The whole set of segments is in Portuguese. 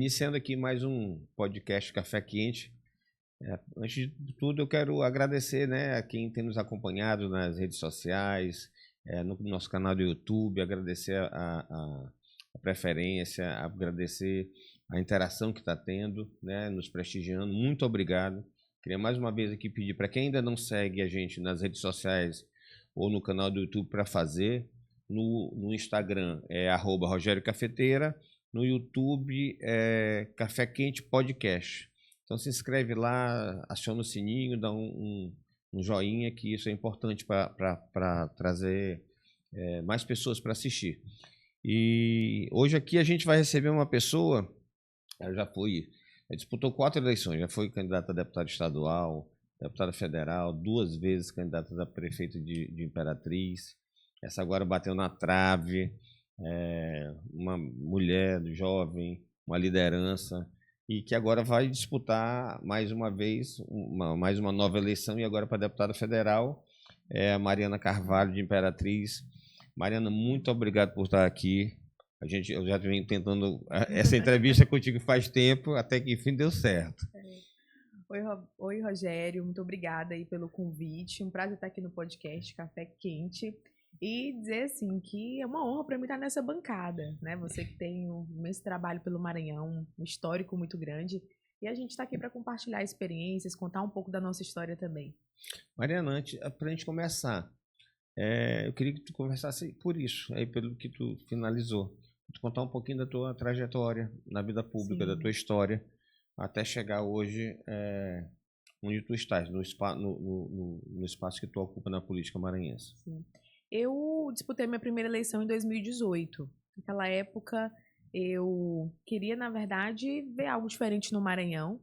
Iniciando aqui mais um podcast Café Quente. Antes de tudo, eu quero agradecer, né, a quem tem nos acompanhado nas redes sociais, no nosso canal do YouTube, agradecer a preferência, agradecer a interação que está tendo, né, nos prestigiando. Muito obrigado. Queria mais uma vez aqui pedir para quem ainda não segue a gente nas redes sociais ou no canal do YouTube para fazer. No Instagram é @RogérioCafeteira. No YouTube é Café Quente Podcast. Então se inscreve lá, aciona o sininho, dá um joinha, que isso é importante para trazer mais pessoas para assistir. E hoje aqui a gente vai receber uma pessoa, ela disputou 4 eleições, já foi candidata a deputada estadual, deputada federal, 2 vezes candidata a prefeito de Imperatriz. Essa agora bateu na trave. Uma mulher jovem, uma liderança, e que agora vai disputar mais uma vez, mais uma nova eleição, e agora para deputada federal, é a Mariana Carvalho, de Imperatriz. Mariana, muito obrigado por estar aqui. Eu já venho tentando essa entrevista contigo faz tempo, até que enfim deu certo. Oi, Rogério, muito obrigada aí pelo convite. Um prazer estar aqui no podcast Café Quente. E dizer assim que é uma honra para mim estar nessa bancada, né? Você que tem um imenso trabalho pelo Maranhão, um histórico muito grande, e a gente está aqui para compartilhar experiências, contar um pouco da nossa história também. Mariana, para a gente começar, eu queria que tu conversasse por isso, aí pelo que tu finalizou, tu contar um pouquinho da tua trajetória na vida pública, da tua história, até chegar hoje onde tu estás, no espaço que tu ocupa na política maranhense. Sim. Eu disputei minha primeira eleição em 2018. Naquela época, eu queria, na verdade, ver algo diferente no Maranhão,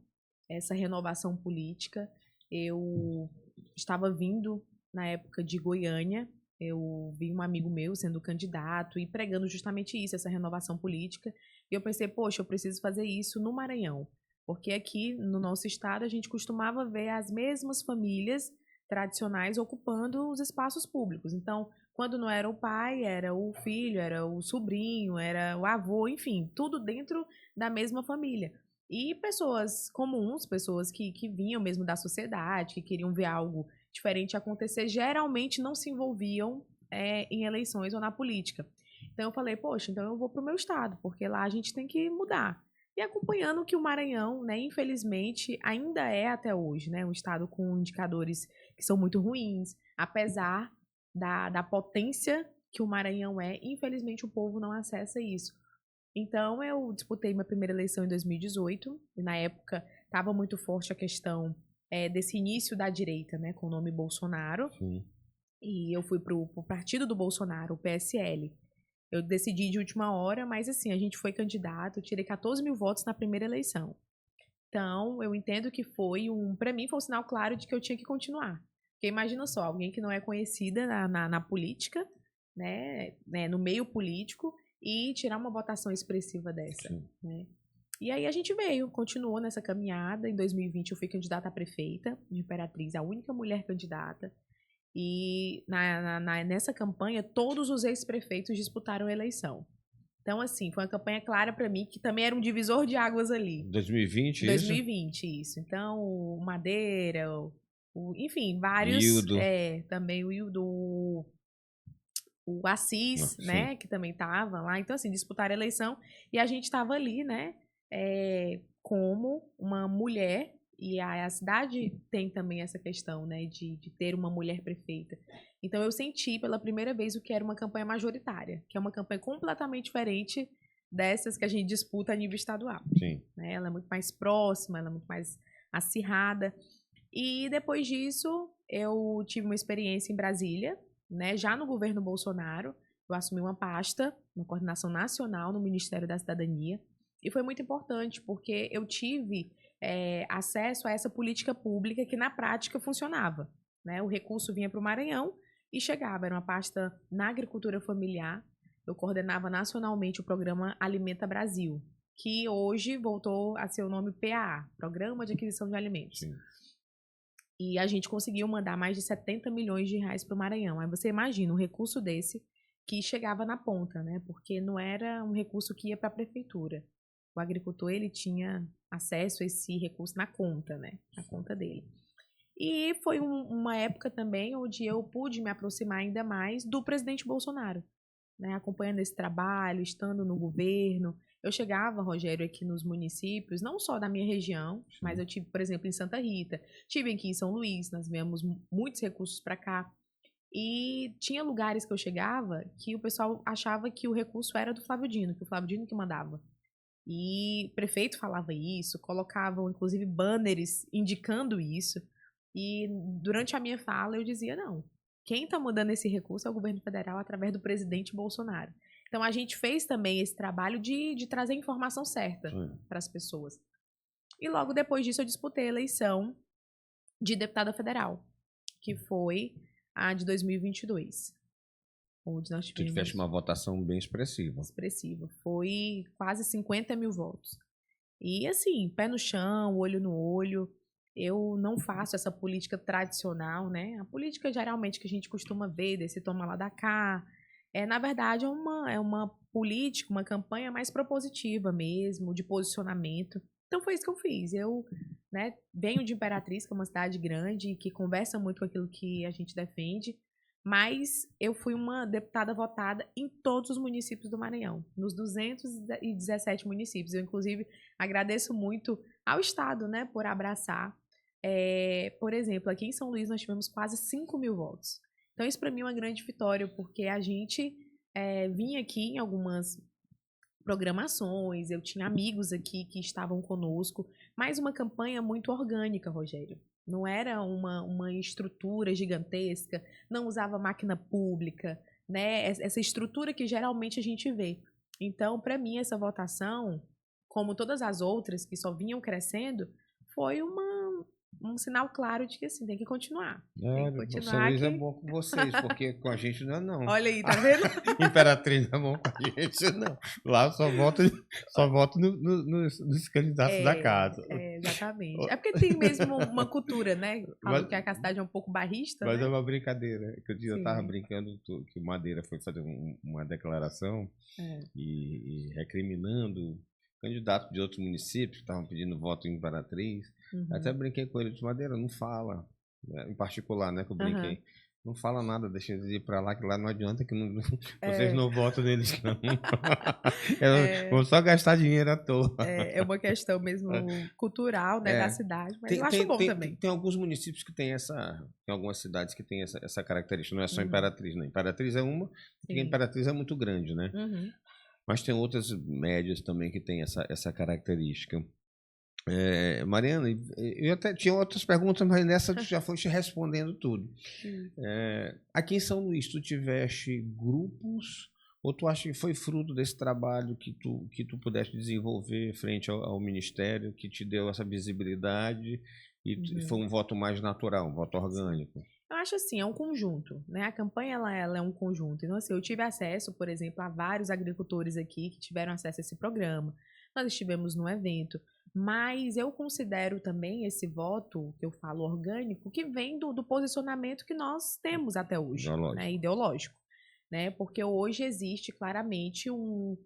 essa renovação política. Eu estava vindo, na época, de Goiânia. Eu vi um amigo meu sendo candidato e pregando justamente isso, essa renovação política. E eu pensei, poxa, eu preciso fazer isso no Maranhão. Porque aqui, no nosso estado, a gente costumava ver as mesmas famílias tradicionais ocupando os espaços públicos. Então, quando não era o pai, era o filho, era o sobrinho, era o avô, enfim, tudo dentro da mesma família. E pessoas comuns, pessoas que vinham mesmo da sociedade, que queriam ver algo diferente acontecer, geralmente não se envolviam em eleições ou na política. Então eu falei, poxa, então eu vou para o meu estado, porque lá a gente tem que mudar. E acompanhando que o Maranhão, né, infelizmente, ainda é até hoje, né, um estado com indicadores que são muito ruins, apesar da potência que o Maranhão é, infelizmente o povo não acessa isso. Então eu disputei minha primeira eleição em 2018, e na época estava muito forte a questão desse início da direita, né, com o nome Bolsonaro. Sim. E eu fui para o partido do Bolsonaro, o PSL. Eu decidi de última hora, mas assim, a gente foi candidato, eu tirei 14 mil votos na primeira eleição. Então, eu entendo que para mim foi um sinal claro de que eu tinha que continuar. Porque imagina só, alguém que não é conhecida na política, né, no meio político, e tirar uma votação expressiva dessa, né? E aí a gente continuou nessa caminhada. Em 2020 eu fui candidata a prefeita de Imperatriz, a única mulher candidata. E nessa campanha, todos os ex-prefeitos disputaram a eleição. Então, assim, foi uma campanha clara para mim, que também era um divisor de águas ali. 2020, 2020, isso. Então, o Madeira, enfim, vários. Hildo. Também o Hildo, o Assis, né, que também estava lá. Então, assim, disputaram a eleição e a gente estava ali, né, como uma mulher. E a cidade tem também essa questão, né, de ter uma mulher prefeita. Então, eu senti pela primeira vez o que era uma campanha majoritária, que é uma campanha completamente diferente dessas que a gente disputa a nível estadual. Sim. Né? Ela é muito mais próxima, ela é muito mais acirrada. E depois disso, eu tive uma experiência em Brasília, né, já no governo Bolsonaro. Eu assumi uma pasta, uma coordenação nacional no Ministério da Cidadania. E foi muito importante, porque eu tive acesso a essa política pública que na prática funcionava. Né? O recurso vinha para o Maranhão e chegava. Era uma pasta na agricultura familiar. Eu coordenava nacionalmente o programa Alimenta Brasil, que hoje voltou a ser o nome PAA, Programa de Aquisição de Alimentos. Sim. E a gente conseguiu mandar mais de 70 milhões de reais para o Maranhão. Aí você imagina um recurso desse que chegava na ponta, né? Porque não era um recurso que ia para a prefeitura. o agricultor ele tinha acesso a esse recurso na conta, né? Na conta dele. E foi uma época também onde eu pude me aproximar ainda mais do presidente Bolsonaro, né? Acompanhando esse trabalho, estando no governo. Eu chegava, Rogério, aqui nos municípios, não só da minha região, mas eu tive, por exemplo, em Santa Rita, tive aqui em São Luís, nós viemos muitos recursos para cá. E tinha lugares que eu chegava que o pessoal achava que o recurso era do Flávio Dino, que o Flávio Dino que mandava. E o prefeito falava isso, colocavam inclusive banners indicando isso. E durante a minha fala eu dizia, não, quem está mudando esse recurso é o governo federal através do presidente Bolsonaro. Então a gente fez também esse trabalho de trazer a informação certa para as pessoas. E logo depois disso eu disputei a eleição de deputada federal, que foi a de 2022. Onde nós tivemos... Tu tiveste uma votação bem expressiva. Expressiva. Foi quase 50 mil votos. E assim, pé no chão, olho no olho. Eu não faço essa política tradicional, né? A política geralmente que a gente costuma ver, desse toma lá da cá, na verdade é uma política, uma campanha mais propositiva mesmo, de posicionamento. Então foi isso que eu fiz. Eu, né, venho de Imperatriz, que é uma cidade grande, que conversa muito com aquilo que a gente defende, mas eu fui uma deputada votada em todos os municípios do Maranhão, nos 217 municípios. Eu, inclusive, agradeço muito ao Estado, né, por abraçar. Por exemplo, aqui em São Luís nós tivemos quase 5 mil votos. Então isso para mim é uma grande vitória, porque a gente vinha aqui em algumas programações, eu tinha amigos aqui que estavam conosco, mas uma campanha muito orgânica, Rogério. Não era uma estrutura gigantesca, não usava máquina pública, né? Essa estrutura que geralmente a gente vê. Então, para mim, essa votação, como todas as outras que só vinham crescendo, foi um sinal claro de que assim, tem que continuar. Tem que continuar. São Luís é bom com vocês, porque com a gente não é não. Olha aí, tá vendo? Imperatriz não é bom com a gente não. Lá só voto nos candidatos da casa. Exatamente. É porque tem mesmo uma cultura, né? Falam que a cidade é um pouco barrista, mas né? é uma brincadeira. Que o dia Sim. eu tava brincando que o Madeira foi fazer uma declaração e recriminando candidatos de outros municípios que estavam pedindo voto em Imperatriz. Até brinquei com ele, de Madeira, não fala, em particular, né, que eu brinquei. Não fala nada, deixa eles ir pra lá, que lá não adianta que vocês não votam neles, não. Vão só gastar dinheiro à toa. É uma questão mesmo cultural, né, da cidade, mas eu acho bom também. Tem alguns municípios que tem tem algumas cidades que tem essa característica, não é só Imperatriz, né? Imperatriz é uma, porque Imperatriz é muito grande, né? Mas tem outras médias também que tem essa característica. Mariana, eu até tinha outras perguntas, mas nessa tu já foi te respondendo tudo. Aqui em São Luís, tu tiveste grupos ou tu acha que foi fruto desse trabalho que tu pudeste desenvolver frente ao Ministério, que te deu essa visibilidade e foi um voto mais natural, um voto orgânico? Eu acho assim, é um conjunto, né? A campanha ela é um conjunto. Então, assim, eu tive acesso, por exemplo, a vários agricultores aqui que tiveram acesso a esse programa. Nós estivemos no evento. Mas eu considero também esse voto, que eu falo orgânico, que vem do posicionamento que nós temos até hoje, né, ideológico. Né, porque hoje existe claramente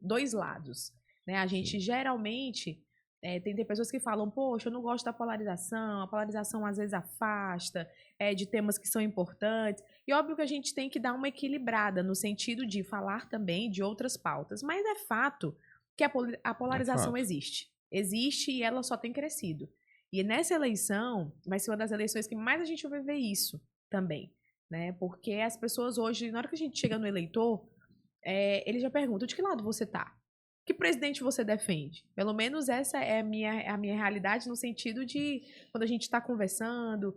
dois lados. Né? A gente geralmente tem pessoas que falam, poxa, eu não gosto da polarização, a polarização às vezes afasta de temas que são importantes. E óbvio que a gente tem que dar uma equilibrada no sentido de falar também de outras pautas. Mas é fato que a polarização existe. Existe e ela só tem crescido. E nessa eleição, vai ser uma das eleições que mais a gente vai ver isso também, né? Porque as pessoas hoje, na hora que a gente chega no eleitor, ele já pergunta, de que lado você tá? Que presidente você defende? Pelo menos essa é a minha realidade no sentido de, quando a gente está conversando,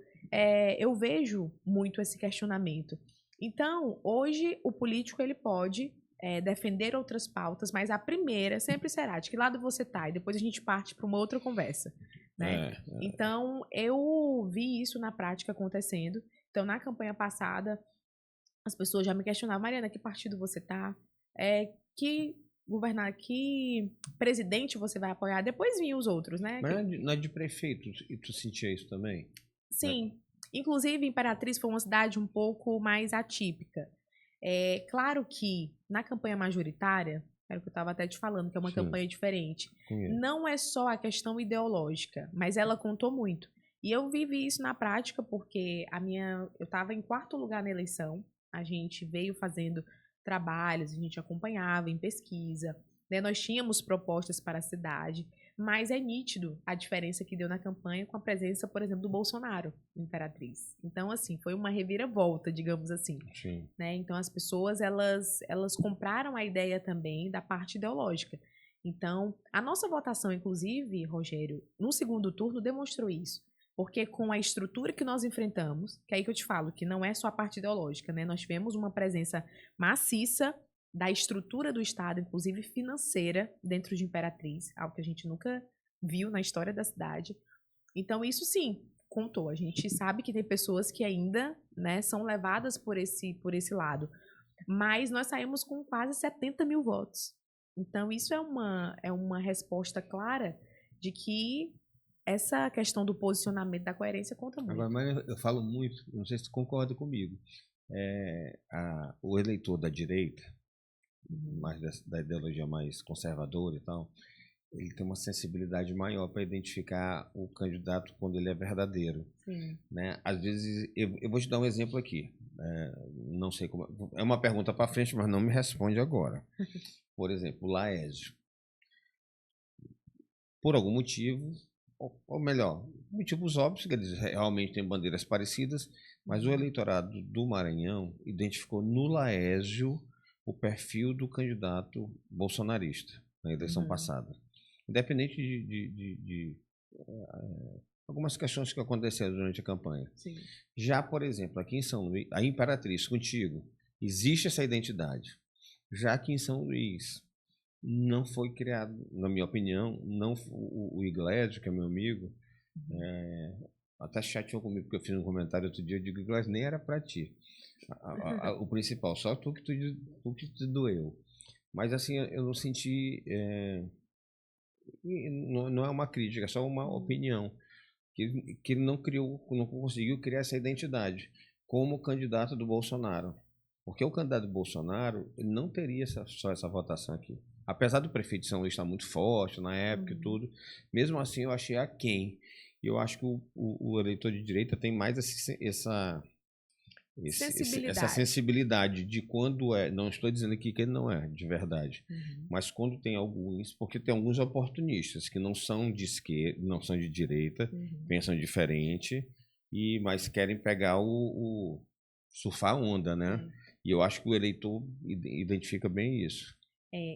eu vejo muito esse questionamento. Então, hoje, o político, ele pode defender outras pautas, mas a primeira sempre será de que lado você tá, e depois a gente parte para uma outra conversa, né? Então, eu vi isso na prática acontecendo. Então, na campanha passada, as pessoas já me questionavam, Mariana, que partido você tá? Que presidente você vai apoiar? Depois vinham os outros, né? Mas não é de prefeito, e tu sentia isso também? Sim. Inclusive, Imperatriz foi uma cidade um pouco mais atípica. Claro que na campanha majoritária, era o que eu estava até te falando, que é uma Sim. campanha diferente. Não é só a questão ideológica, mas ela contou muito. E eu vivi isso na prática porque eu estava em 4º lugar na eleição, a gente veio fazendo trabalhos, a gente acompanhava em pesquisa, né? Nós tínhamos propostas para a cidade, mas é nítido a diferença que deu na campanha com a presença, por exemplo, do Bolsonaro em Imperatriz. Então, assim, foi uma reviravolta, digamos assim. Sim. Né? Então, as pessoas, elas compraram a ideia também da parte ideológica. Então, a nossa votação, inclusive, Rogério, no 2º turno demonstrou isso. Porque com a estrutura que nós enfrentamos, que é aí que eu te falo, que não é só a parte ideológica, né? Nós tivemos uma presença maciça da estrutura do Estado, inclusive financeira, dentro de Imperatriz, algo que a gente nunca viu na história da cidade. Então, isso sim, contou. A gente sabe que tem pessoas que ainda, né, são levadas por esse lado. Mas nós saímos com quase 70 mil votos. Então, isso é uma resposta clara de que essa questão do posicionamento, da coerência conta muito. Agora, mas eu falo muito, não sei se tu concorda comigo, o eleitor da direita, mais da ideologia mais conservadora e tal, ele tem uma sensibilidade maior para identificar o candidato quando ele é verdadeiro. Sim. Né? Às vezes, eu vou te dar um exemplo aqui, não sei como, é uma pergunta para frente, mas não me responde agora. Por exemplo, o Laésio. Por algum motivo, ou melhor, motivos óbvios, que eles realmente têm bandeiras parecidas, mas o eleitorado do Maranhão identificou no Laésio o perfil do candidato bolsonarista na eleição passada. Independente de algumas questões que aconteceram durante a campanha. Sim. Já, por exemplo, aqui em São Luís, a Imperatriz, contigo, existe essa identidade. Já aqui em São Luís, não foi criado, na minha opinião, não o Iglesias, que é meu amigo, até chateou comigo, porque eu fiz um comentário outro dia, eu digo, Iglesias, nem era para ti. O principal, só tu que te doeu. Mas assim, eu não senti... não é uma crítica, é só uma opinião. Que ele não conseguiu criar essa identidade como candidato do Bolsonaro. Porque o candidato do Bolsonaro ele não teria só essa votação aqui. Apesar do prefeito de São Luís estar muito forte na época e tudo, mesmo assim eu achei aquém. E eu acho que o eleitor de direita tem mais essa sensibilidade de quando é. Não estou dizendo aqui que ele não é, de verdade. Mas quando tem alguns, porque tem alguns oportunistas que não são de esquerda, não são de direita, pensam diferente, mas querem pegar surfar a onda, né? E eu acho que o eleitor identifica bem isso.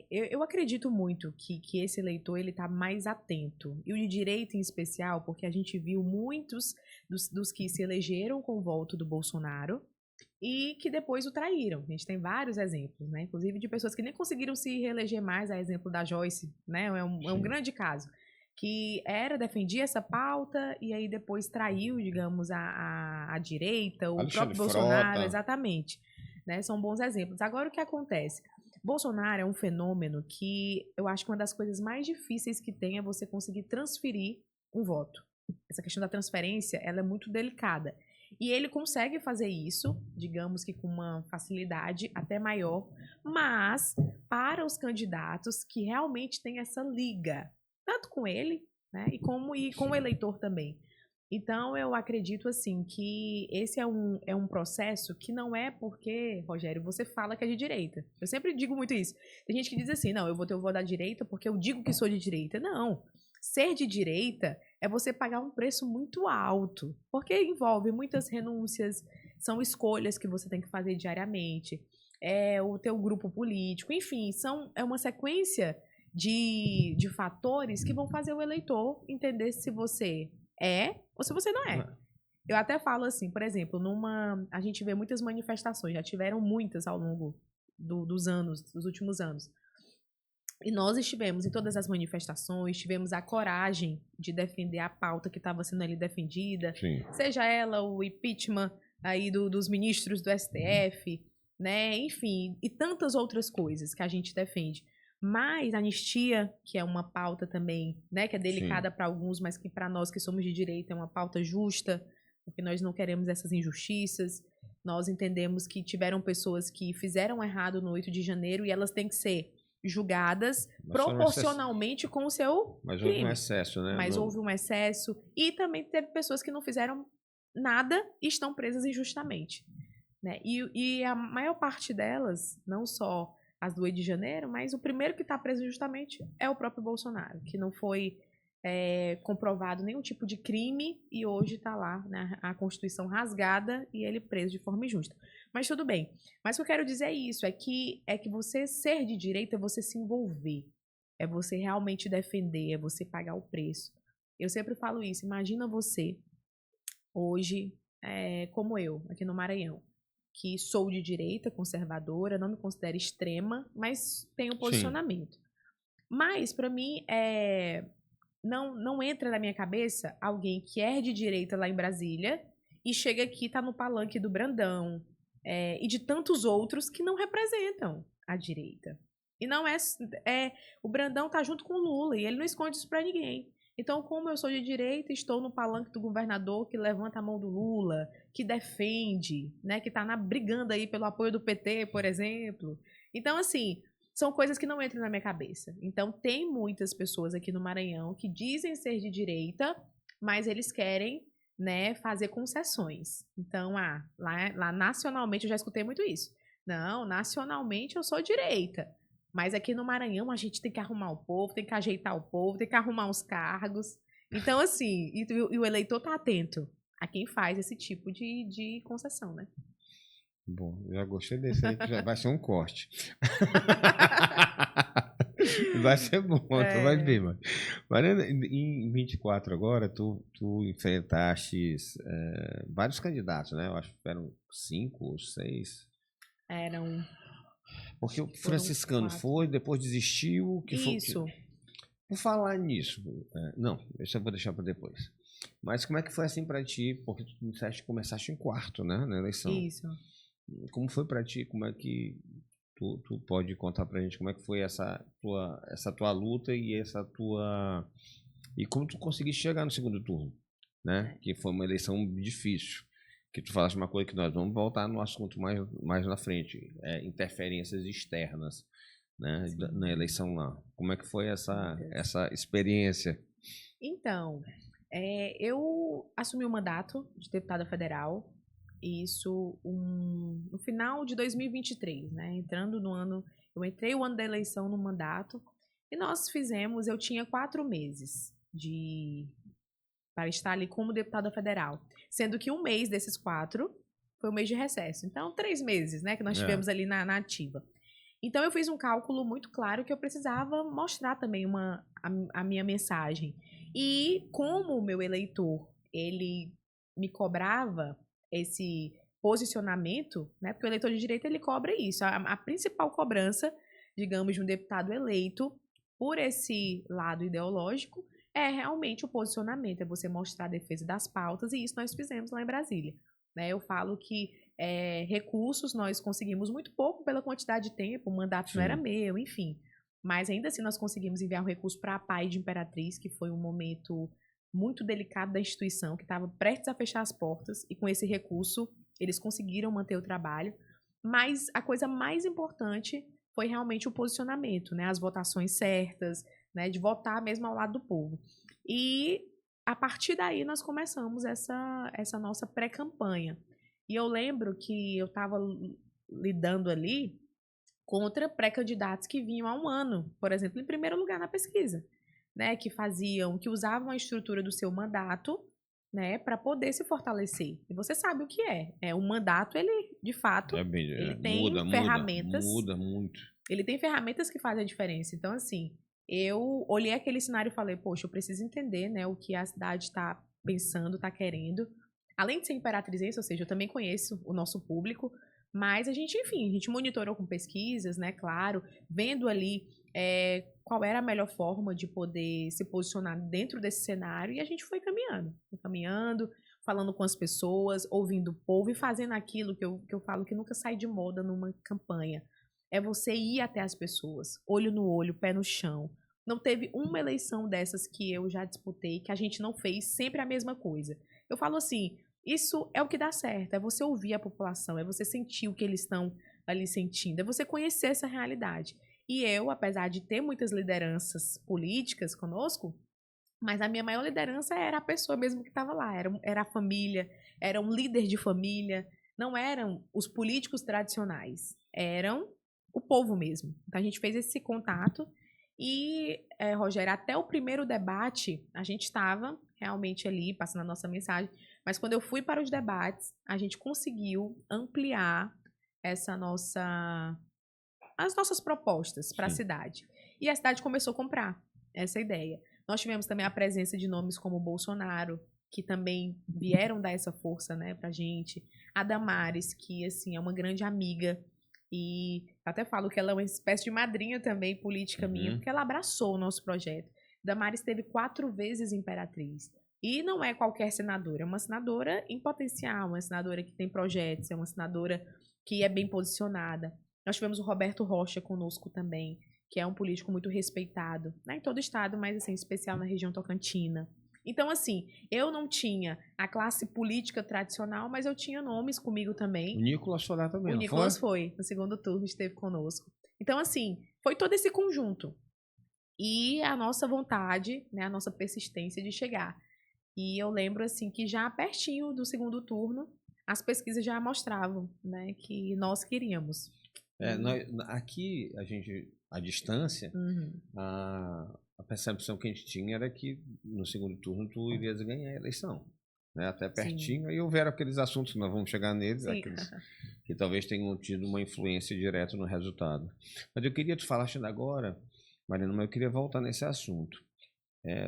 Eu acredito muito que esse eleitor ele está mais atento. E o de direita em especial, porque a gente viu muitos dos que se elegeram com o voto do Bolsonaro e que depois o traíram. A gente tem vários exemplos, né? Inclusive de pessoas que nem conseguiram se reeleger mais, a exemplo da Joyce, né? É um grande caso. Que defendia essa pauta e aí depois traiu, digamos, a direita, o próprio Bolsonaro, exatamente. Né? São bons exemplos. Agora, o que acontece? Bolsonaro é um fenômeno que eu acho que uma das coisas mais difíceis que tem é você conseguir transferir um voto. Essa questão da transferência, ela é muito delicada. E ele consegue fazer isso, digamos que com uma facilidade até maior, mas para os candidatos que realmente têm essa liga, tanto com ele, né, e com o eleitor também. Então, eu acredito, assim, que esse é um processo que não é porque, Rogério, você fala que é de direita. Eu sempre digo muito isso. Tem gente que diz assim, não, eu vou ter o voto da direita porque eu digo que sou de direita. Não. Ser de direita é você pagar um preço muito alto, porque envolve muitas renúncias, são escolhas que você tem que fazer diariamente, é o teu grupo político, enfim, é uma sequência de fatores que vão fazer o eleitor entender se você é ou se você não é. Eu até falo assim, por exemplo, a gente vê muitas manifestações, já tiveram muitas ao longo dos últimos anos. E nós estivemos em todas as manifestações, tivemos a coragem de defender a pauta que estava sendo ali defendida, Sim. Seja ela o impeachment aí dos ministros do STF, né? Enfim, e tantas outras coisas que a gente defende. Mas a anistia, que é uma pauta também, né, que é delicada para alguns, mas que para nós que somos de direita é uma pauta justa, porque nós não queremos essas injustiças. Nós entendemos que tiveram pessoas que fizeram errado no 8 de janeiro e elas têm que ser julgadas proporcionalmente com o seu Mas crime. houve um excesso, né? Mas houve um excesso. E também teve pessoas que não fizeram nada e estão presas injustamente. Né? E a maior parte delas, não só as do 8 de janeiro, mas o primeiro que está preso injustamente é o próprio Bolsonaro, que não foi comprovado nenhum tipo de crime e hoje está lá, né, a Constituição rasgada e ele preso de forma injusta. Mas tudo bem. Mas o que eu quero dizer é isso, é que você ser de direita é você se envolver, é você realmente defender, é você pagar o preço. Eu sempre falo isso, imagina você hoje, como eu, aqui no Maranhão, que sou de direita, conservadora, não me considero extrema, mas tenho posicionamento. Sim. Mas, para mim, não entra na minha cabeça alguém que é de direita lá em Brasília e chega aqui, tá no palanque do Brandão e de tantos outros que não representam a direita. E não o Brandão tá junto com o Lula e ele não esconde isso para ninguém. Então, como eu sou de direita, estou no palanque do governador que levanta a mão do Lula, que defende, né, que está brigando aí pelo apoio do PT, por exemplo. Então, assim, são coisas que não entram na minha cabeça. Então, tem muitas pessoas aqui no Maranhão que dizem ser de direita, mas eles querem, né, fazer concessões. Então, lá nacionalmente eu já escutei muito isso. Não, nacionalmente eu sou direita. Mas aqui no Maranhão a gente tem que arrumar o povo, tem que ajeitar o povo, tem que arrumar os cargos. Então, assim, e o eleitor tá atento a quem faz esse tipo de concessão, né? Bom, já gostei desse aí, que já vai ser um corte. Vai ser bom, tu vai ver, mano. Mariana, em 24 agora, tu enfrentaste vários candidatos, né? Eu acho que eram 5 ou 6. Eram... Porque o franciscano foi, depois desistiu. Isso. Por falar nisso, não, isso eu vou deixar para depois. Mas como é que foi assim para ti? Porque tu começaste em quarto, né, na eleição. Isso. Como foi para ti? Como é que tu pode contar pra gente como é que foi essa tua luta e e como tu conseguiste chegar no segundo turno, né? Que foi uma eleição difícil. Que tu falaste uma coisa que nós vamos voltar no assunto mais na frente, interferências externas, né, na eleição lá. Como é que foi essa experiência? Então, eu assumi o mandato de deputada federal, isso no final de 2023, né, eu entrei o ano da eleição no mandato, e eu tinha 4 meses para estar ali como deputada federal. Sendo que um mês desses 4 foi o mês de recesso. Então, 3 meses, né, que nós tivemos ali na ativa. Então, eu fiz um cálculo muito claro que eu precisava mostrar também a minha mensagem. E como o meu eleitor, ele me cobrava esse posicionamento, né, porque o eleitor de direita, ele cobra isso. A principal cobrança, digamos, de um deputado eleito por esse lado ideológico é realmente o posicionamento, é você mostrar a defesa das pautas, e isso nós fizemos lá em Brasília. Né? Eu falo que recursos nós conseguimos muito pouco pela quantidade de tempo, o mandato Sim. não era meu, enfim. Mas ainda assim nós conseguimos enviar um recurso para a PAI de Imperatriz, que foi um momento muito delicado da instituição, que estava prestes a fechar as portas, e com esse recurso eles conseguiram manter o trabalho. Mas a coisa mais importante foi realmente o posicionamento, né? As votações certas, né, de votar mesmo ao lado do povo. E a partir daí nós começamos essa nossa pré-campanha. E eu lembro que eu estava lidando ali contra pré-candidatos que vinham há um ano, por exemplo, em primeiro lugar na pesquisa, né, que usavam a estrutura do seu mandato, né, para poder se fortalecer. E você sabe o que é. O mandato, ele, de fato, ele tem ferramentas. Muda muito. Ele tem ferramentas que fazem a diferença. Então, assim, eu olhei aquele cenário e falei, poxa, eu preciso entender, né, o que a cidade está pensando, está querendo. Além de ser imperatrizense, ou seja, eu também conheço o nosso público, mas a gente monitorou com pesquisas, né, claro, vendo ali qual era a melhor forma de poder se posicionar dentro desse cenário, e a gente foi caminhando, falando com as pessoas, ouvindo o povo e fazendo aquilo que eu falo que nunca sai de moda numa campanha. É você ir até as pessoas, olho no olho, pé no chão. Não teve uma eleição dessas que eu já disputei que a gente não fez sempre a mesma coisa. Eu falo assim, isso é o que dá certo, é você ouvir a população, é você sentir o que eles estão ali sentindo, é você conhecer essa realidade. E eu, apesar de ter muitas lideranças políticas conosco, mas a minha maior liderança era a pessoa mesmo que estava lá, era a família, era um líder de família, não eram os políticos tradicionais, eram o povo mesmo. Então a gente fez esse contato e, Rogério, até o primeiro debate, a gente estava realmente ali passando a nossa mensagem, mas quando eu fui para os debates, a gente conseguiu ampliar essa as nossas propostas para a Sim. cidade. E a cidade começou a comprar essa ideia. Nós tivemos também a presença de nomes como Bolsonaro, que também vieram dar essa força, né, pra gente. A Damares, que, assim, é uma grande amiga. E até falo que ela é uma espécie de madrinha também política minha, porque ela abraçou o nosso projeto. Damares teve 4 vezes imperatriz. E não é qualquer senadora, é uma senadora em potencial, uma senadora que tem projetos, é uma senadora que é bem posicionada. Nós tivemos o Roberto Rocha conosco também, que é um político muito respeitado, né, em todo o estado, mas assim, em especial na região tocantina. Então, assim, eu não tinha a classe política tradicional, mas eu tinha nomes comigo O também. Nicolas foi lá também, O não foi? Nicolas foi, no segundo turno, esteve conosco. Então, assim, foi todo esse conjunto. E a nossa vontade, né, a nossa persistência de chegar. E eu lembro, assim, que já pertinho do segundo turno, as pesquisas já mostravam, né, que nós queríamos. Aqui, a distância, Uhum. a percepção que a gente tinha era que no segundo turno tu irias ganhar a eleição. Né? Até Sim, pertinho, aí houveram aqueles assuntos, nós vamos chegar neles, sim. aqueles que talvez tenham tido uma influência direta no resultado. Mas eu queria, tu falaste ainda agora, Mariana, mas eu queria voltar nesse assunto.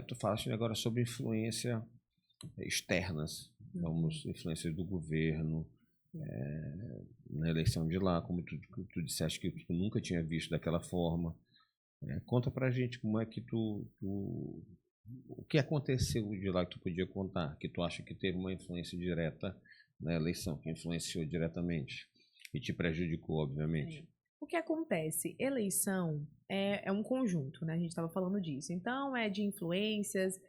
Tu falaste agora sobre influência externas, vamos, influências do governo, na eleição de lá, como tu disseste que tu nunca tinha visto daquela forma. Conta pra gente como é que o que aconteceu de lá que tu podia contar, que tu acha que teve uma influência direta na eleição, que influenciou diretamente e te prejudicou, obviamente. O que acontece? Eleição é um conjunto, né? A gente estava falando disso. Então, é de influências,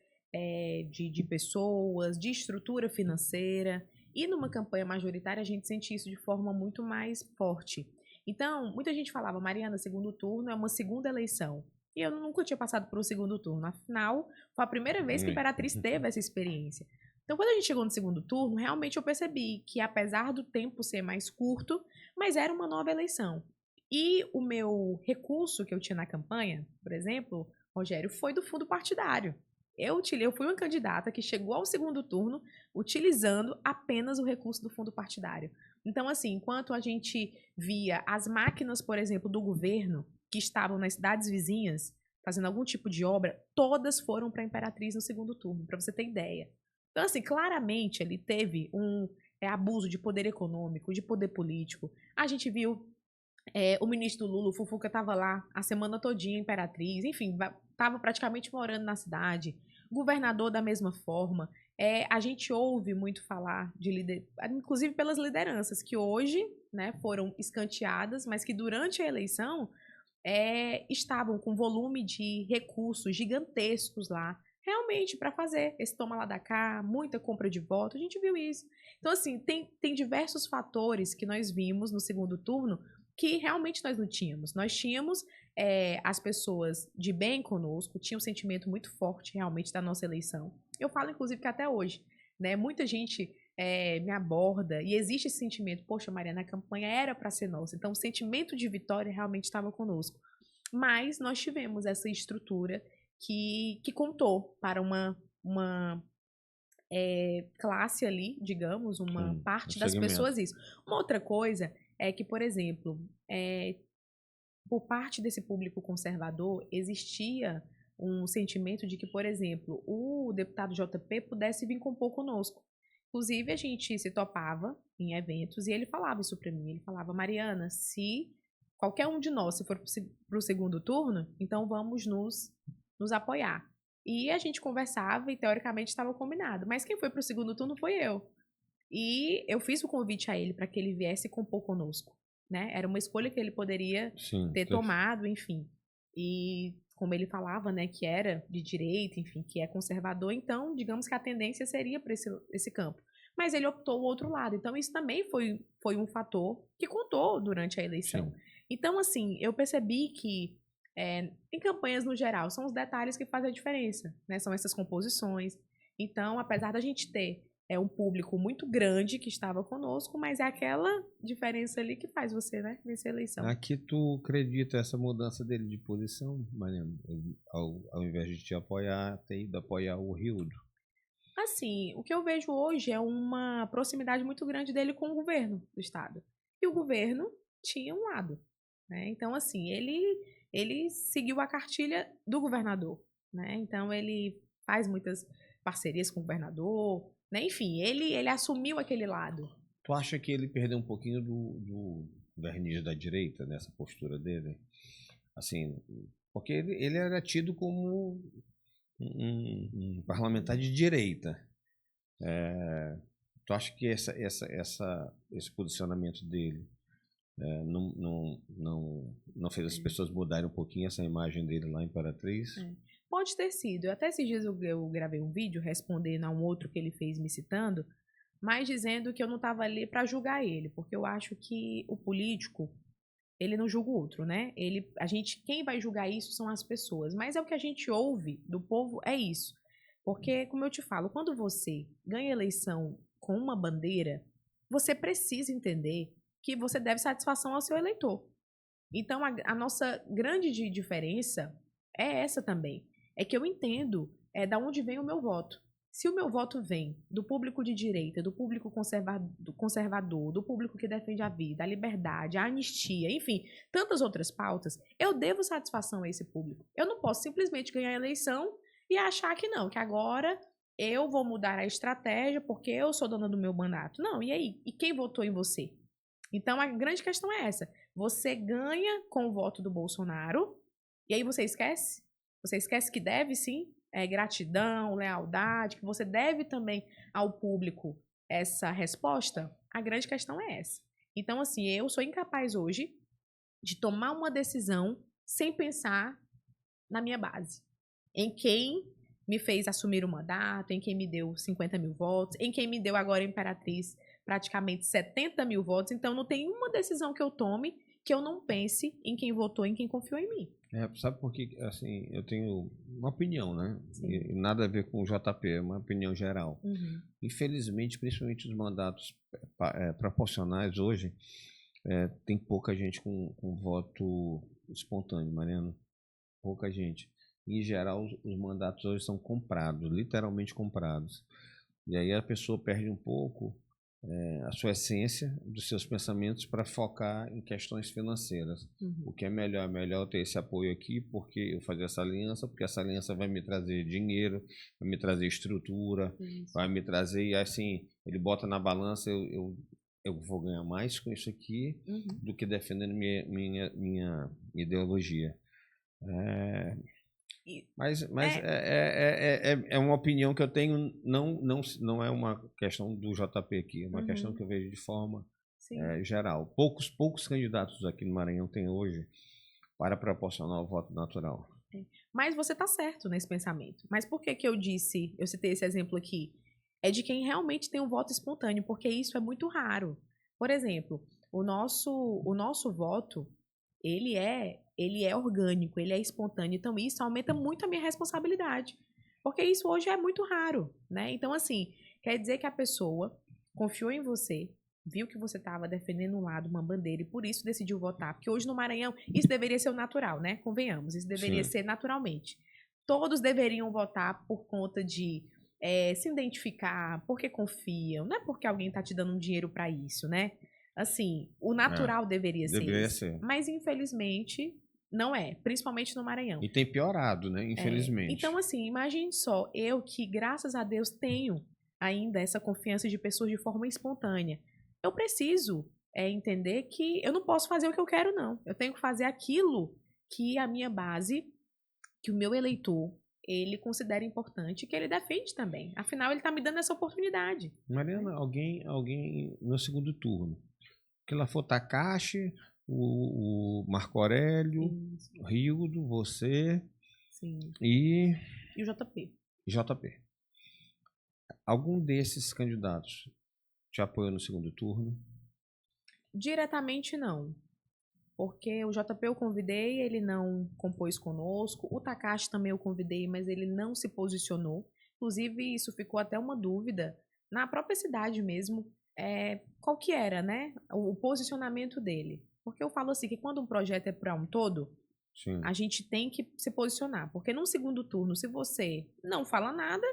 de pessoas, de estrutura financeira. E numa campanha majoritária, a gente sente isso de forma muito mais forte. Então, muita gente falava, Mariana, segundo turno é uma segunda eleição. E eu nunca tinha passado por um segundo turno. Afinal, foi a primeira vez que a Imperatriz teve essa experiência. Então, quando a gente chegou no segundo turno, realmente eu percebi que, apesar do tempo ser mais curto, mas era uma nova eleição. E o meu recurso que eu tinha na campanha, por exemplo, Rogério, foi do fundo partidário. Eu fui uma candidata que chegou ao segundo turno utilizando apenas o recurso do fundo partidário. Então, assim, enquanto a gente via as máquinas, por exemplo, do governo, que estavam nas cidades vizinhas, fazendo algum tipo de obra, todas foram para a Imperatriz no segundo turno, para você ter ideia. Então, assim, claramente ele teve um abuso de poder econômico, de poder político. A gente viu o ministro Lula, o Fufuca, estava lá a semana todinha, Imperatriz, enfim, estava praticamente morando na cidade. Governador da mesma forma. A gente ouve muito falar inclusive pelas lideranças, que hoje, né, foram escanteadas, mas que durante a eleição estavam com volume de recursos gigantescos lá, realmente para fazer esse toma lá da cá, muita compra de voto, a gente viu isso. Então, assim, tem diversos fatores que nós vimos no segundo turno que realmente nós não tínhamos. Nós tínhamos as pessoas de bem conosco, tinha um sentimento muito forte realmente da nossa eleição. Eu falo, inclusive, que até hoje, né, muita gente me aborda e existe esse sentimento, poxa, Mariana, a campanha era para ser nossa. Então, o sentimento de vitória realmente estava conosco. Mas nós tivemos essa estrutura que contou para uma classe ali, digamos, uma Sim, um parte das segmento. pessoas isso. Uma outra coisa é que, por exemplo, por parte desse público conservador, existia um sentimento de que, por exemplo, o deputado JP pudesse vir compor conosco. Inclusive, a gente se topava em eventos e ele falava isso para mim. Ele falava, Mariana, se qualquer um de nós se for para o segundo turno, então vamos nos apoiar. E a gente conversava e, teoricamente, estava combinado. Mas quem foi para o segundo turno foi eu. E eu fiz o convite a ele para que ele viesse compor conosco, né? Era uma escolha que ele poderia Sim, ter tomado, enfim. E como ele falava, né, que era de direita, enfim, que é conservador, então, digamos que a tendência seria para esse campo. Mas ele optou o outro lado. Então, isso também foi um fator que contou durante a eleição. sim. Então, assim, eu percebi que em campanhas no geral, são os detalhes que fazem a diferença, né? São essas composições. Então, apesar da gente ter um público muito grande que estava conosco, mas é aquela diferença ali que faz você, né, vencer a eleição. Aqui tu acredita essa mudança dele de posição, Mariana? Ao invés de te apoiar, ter ido apoiar o Rildo? Assim, o que eu vejo hoje é uma proximidade muito grande dele com o governo do estado. E o governo tinha um lado, né? Então, assim, ele seguiu a cartilha do governador, né? Então, ele faz muitas parcerias com o governador, né? Enfim, ele assumiu aquele lado. Tu acha que ele perdeu um pouquinho do verniz da direita nessa postura dele? Assim, porque ele era tido como um parlamentar de direita. Tu acha que esse posicionamento dele não fez as pessoas mudarem um pouquinho essa imagem dele lá em Imperatriz? Pode ter sido. Até esses dias eu gravei um vídeo respondendo a um outro que ele fez me citando, mas dizendo que eu não estava ali para julgar ele, porque eu acho que o político, ele não julga o outro, né? Quem vai julgar isso são as pessoas, mas é o que a gente ouve do povo, é isso. Porque, como eu te falo, quando você ganha eleição com uma bandeira, você precisa entender que você deve satisfação ao seu eleitor. Então, a nossa grande diferença é essa também. É que eu entendo da onde vem o meu voto. Se o meu voto vem do público de direita, do público conservador, do público que defende a vida, a liberdade, a anistia, enfim, tantas outras pautas, eu devo satisfação a esse público. Eu não posso simplesmente ganhar a eleição e achar que não, que agora eu vou mudar a estratégia porque eu sou dona do meu mandato. Não, e aí? E quem votou em você? Então, a grande questão é essa. Você ganha com o voto do Bolsonaro e aí você esquece? Você esquece que deve, sim, gratidão, lealdade, que você deve também ao público essa resposta? A grande questão é essa. Então, assim, eu sou incapaz hoje de tomar uma decisão sem pensar na minha base. Em quem me fez assumir o mandato, em quem me deu 50 mil votos, em quem me deu agora a Imperatriz praticamente 70 mil votos. Então, não tem uma decisão que eu tome que eu não pense em quem votou, em quem confiou em mim. Sabe por que, assim, eu tenho uma opinião, né? E nada a ver com o JP, é uma opinião geral. Uhum. Infelizmente, principalmente os mandatos proporcionais hoje, tem pouca gente com voto espontâneo, Mariano. Pouca gente. Em geral, os mandatos hoje são comprados, literalmente comprados. E aí a pessoa perde um pouco a sua essência dos seus pensamentos para focar em questões financeiras. Uhum. O que é melhor ter esse apoio aqui, porque eu fazer essa aliança, porque essa aliança vai me trazer dinheiro, vai me trazer estrutura, vai me trazer, e assim, ele bota na balança, eu vou ganhar mais com isso aqui do que defendendo minha ideologia. Mas é uma opinião que eu tenho, não é uma questão do JP aqui, é uma questão que eu vejo de forma geral. Poucos candidatos aqui no Maranhão têm hoje para proporcionar o voto natural. Mas você está certo nesse pensamento. Mas por que eu citei esse exemplo aqui? É de quem realmente tem um voto espontâneo, porque isso é muito raro. Por exemplo, o nosso voto, ele é orgânico, ele é espontâneo. Então, isso aumenta muito a minha responsabilidade. Porque isso hoje é muito raro, né? Então, assim, quer dizer que a pessoa confiou em você, viu que você estava defendendo um lado, uma bandeira, e por isso decidiu votar. Porque hoje no Maranhão, isso deveria ser o natural, né? Convenhamos, isso deveria ser naturalmente. Todos deveriam votar por conta de se identificar, porque confiam, não é porque alguém está te dando um dinheiro para isso, né? Assim, o natural deveria ser. Mas, infelizmente, não é. Principalmente no Maranhão. E tem piorado, né? Infelizmente. Então, assim, imagine só, eu que, graças a Deus, tenho ainda essa confiança de pessoas de forma espontânea. Eu preciso entender que eu não posso fazer o que eu quero, não. Eu tenho que fazer aquilo que a minha base, que o meu eleitor, ele considera importante e que ele defende também. Afinal, ele está me dando essa oportunidade. Mariana, alguém no segundo turno, que lá for Takashi, o Marco Aurélio, o Rildo, você e o JP. JP. Algum desses candidatos te apoiou no segundo turno? Diretamente, não. porque o JP eu convidei, ele não compôs conosco, o Takashi também eu convidei, mas ele não se posicionou. Inclusive, isso ficou até uma dúvida na própria cidade mesmo, qual que era, né, o posicionamento dele. Porque eu falo assim, que quando um projeto é para um todo, Sim. a gente tem que se posicionar. Porque num segundo turno, se você não fala nada,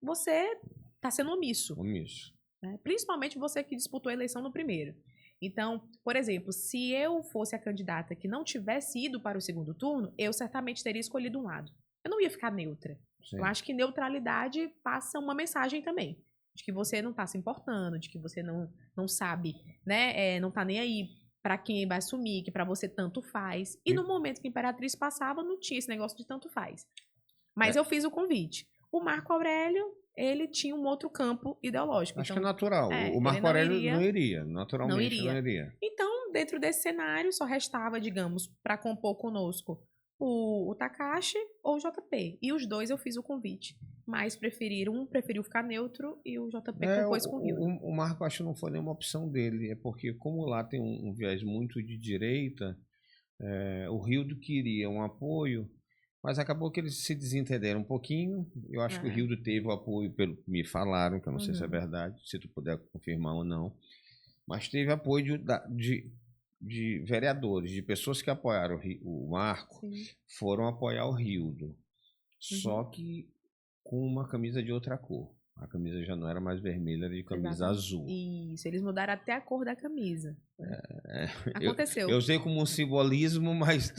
você está sendo omisso. Omisso. Né? Principalmente você que disputou a eleição no primeiro. Então, por exemplo, se eu fosse a candidata que não tivesse ido para o segundo turno, eu certamente teria escolhido um lado. Eu não ia ficar neutra. Sim. Eu acho que neutralidade passa uma mensagem também. De que você não está se importando, de que você não sabe, né? Não está nem aí para quem vai assumir, que para você tanto faz. E no momento que a Imperatriz passava, não tinha esse negócio de tanto faz. Mas eu fiz o convite. O Marco Aurélio, ele tinha um outro campo ideológico. Acho então, que é natural. O Marco Aurélio não iria. Naturalmente não iria. não iria. Então, dentro desse cenário, só restava, digamos, para compor conosco o Takashi ou o JP. E os dois eu fiz o convite. Mas um preferiu ficar neutro e o JP compôs com o Rio. O Marco acho que não foi nenhuma opção dele. É porque como lá tem um viés muito de direita, o Rildo queria um apoio, mas acabou que eles se desentenderam um pouquinho. Eu acho que o Rildo teve o apoio, pelo que me falaram, que eu não sei se é verdade, se tu puder confirmar ou não. Mas teve apoio de vereadores, de pessoas que apoiaram o Marco, foram apoiar o Rildo. Só que com uma camisa de outra cor. A camisa já não era mais vermelha, era de camisa azul. Isso, eles mudaram até a cor da camisa. Aconteceu. Eu usei como um simbolismo, mas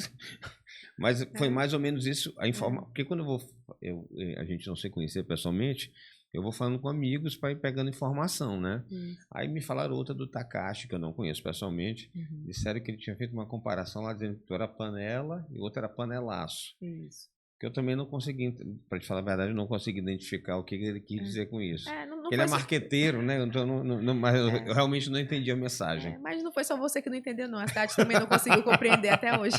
foi mais ou menos isso. Porque quando a gente não se conhecer pessoalmente, eu vou falando com amigos para ir pegando informação, né? Aí me falaram outra do Takashi, que eu não conheço pessoalmente. Disseram que ele tinha feito uma comparação lá dizendo que era panela e outra era panelaço. Isso. Que eu também não consegui, para te falar a verdade, eu não consegui identificar o que ele quis dizer com isso. Ele é marqueteiro, né? Então, mas eu realmente não entendi a mensagem. Mas não foi só você que não entendeu, não. A cidade também não conseguiu compreender até hoje.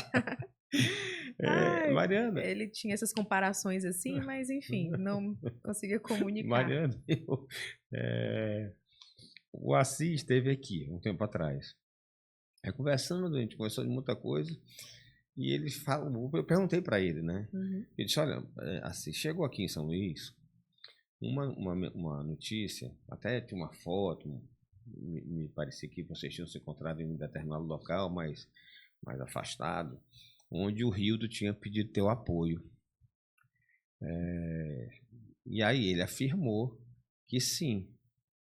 Mariana. Ele tinha essas comparações assim, mas enfim, não conseguia comunicar. Mariana, o Assis esteve aqui um tempo atrás. Conversando, a gente conversou de muita coisa. E ele falou, eu perguntei para ele, né? Ele disse, olha, assim, chegou aqui em São Luís uma notícia, até tinha uma foto, me parecia que vocês tinham se encontrado em um determinado local, mais afastado, onde o Rildo tinha pedido teu apoio. E aí ele afirmou que sim,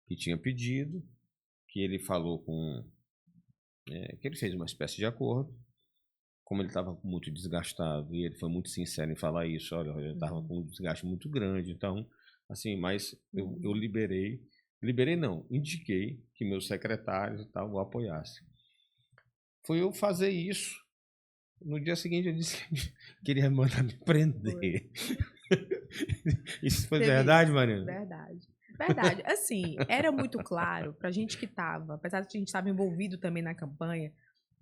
que tinha pedido, que ele falou que ele fez uma espécie de acordo. Como ele estava muito desgastado, e ele foi muito sincero em falar isso, olha, eu estava com um desgaste muito grande, então, assim, mas eu liberei não, indiquei que meus secretários e tal o apoiassem. Foi eu fazer isso, no dia seguinte eu disse que queria mandar me prender. Isso foi verdade, Mariana? Verdade. Assim, era muito claro pra gente que estava, apesar de a gente estar envolvido também na campanha,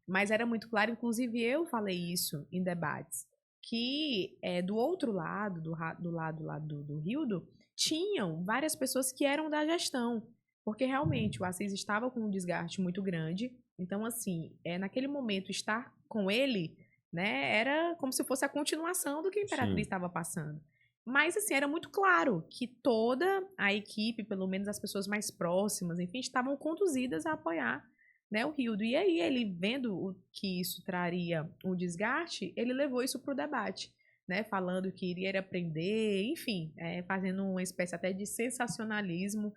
mas era muito claro, inclusive eu falei isso em debates, que do outro lado, do lado do Rildo, tinham várias pessoas que eram da gestão, porque realmente o Assis estava com um desgaste muito grande, então assim, naquele momento estar com ele, né, era como se fosse a continuação do que a Imperatriz estava passando. Mas assim, era muito claro que toda a equipe, pelo menos as pessoas mais próximas, enfim, estavam conduzidas a apoiar, né, o Rildo. E aí ele, vendo que isso traria um desgaste, ele levou isso para o debate, né, falando que iria aprender, enfim, fazendo uma espécie até de sensacionalismo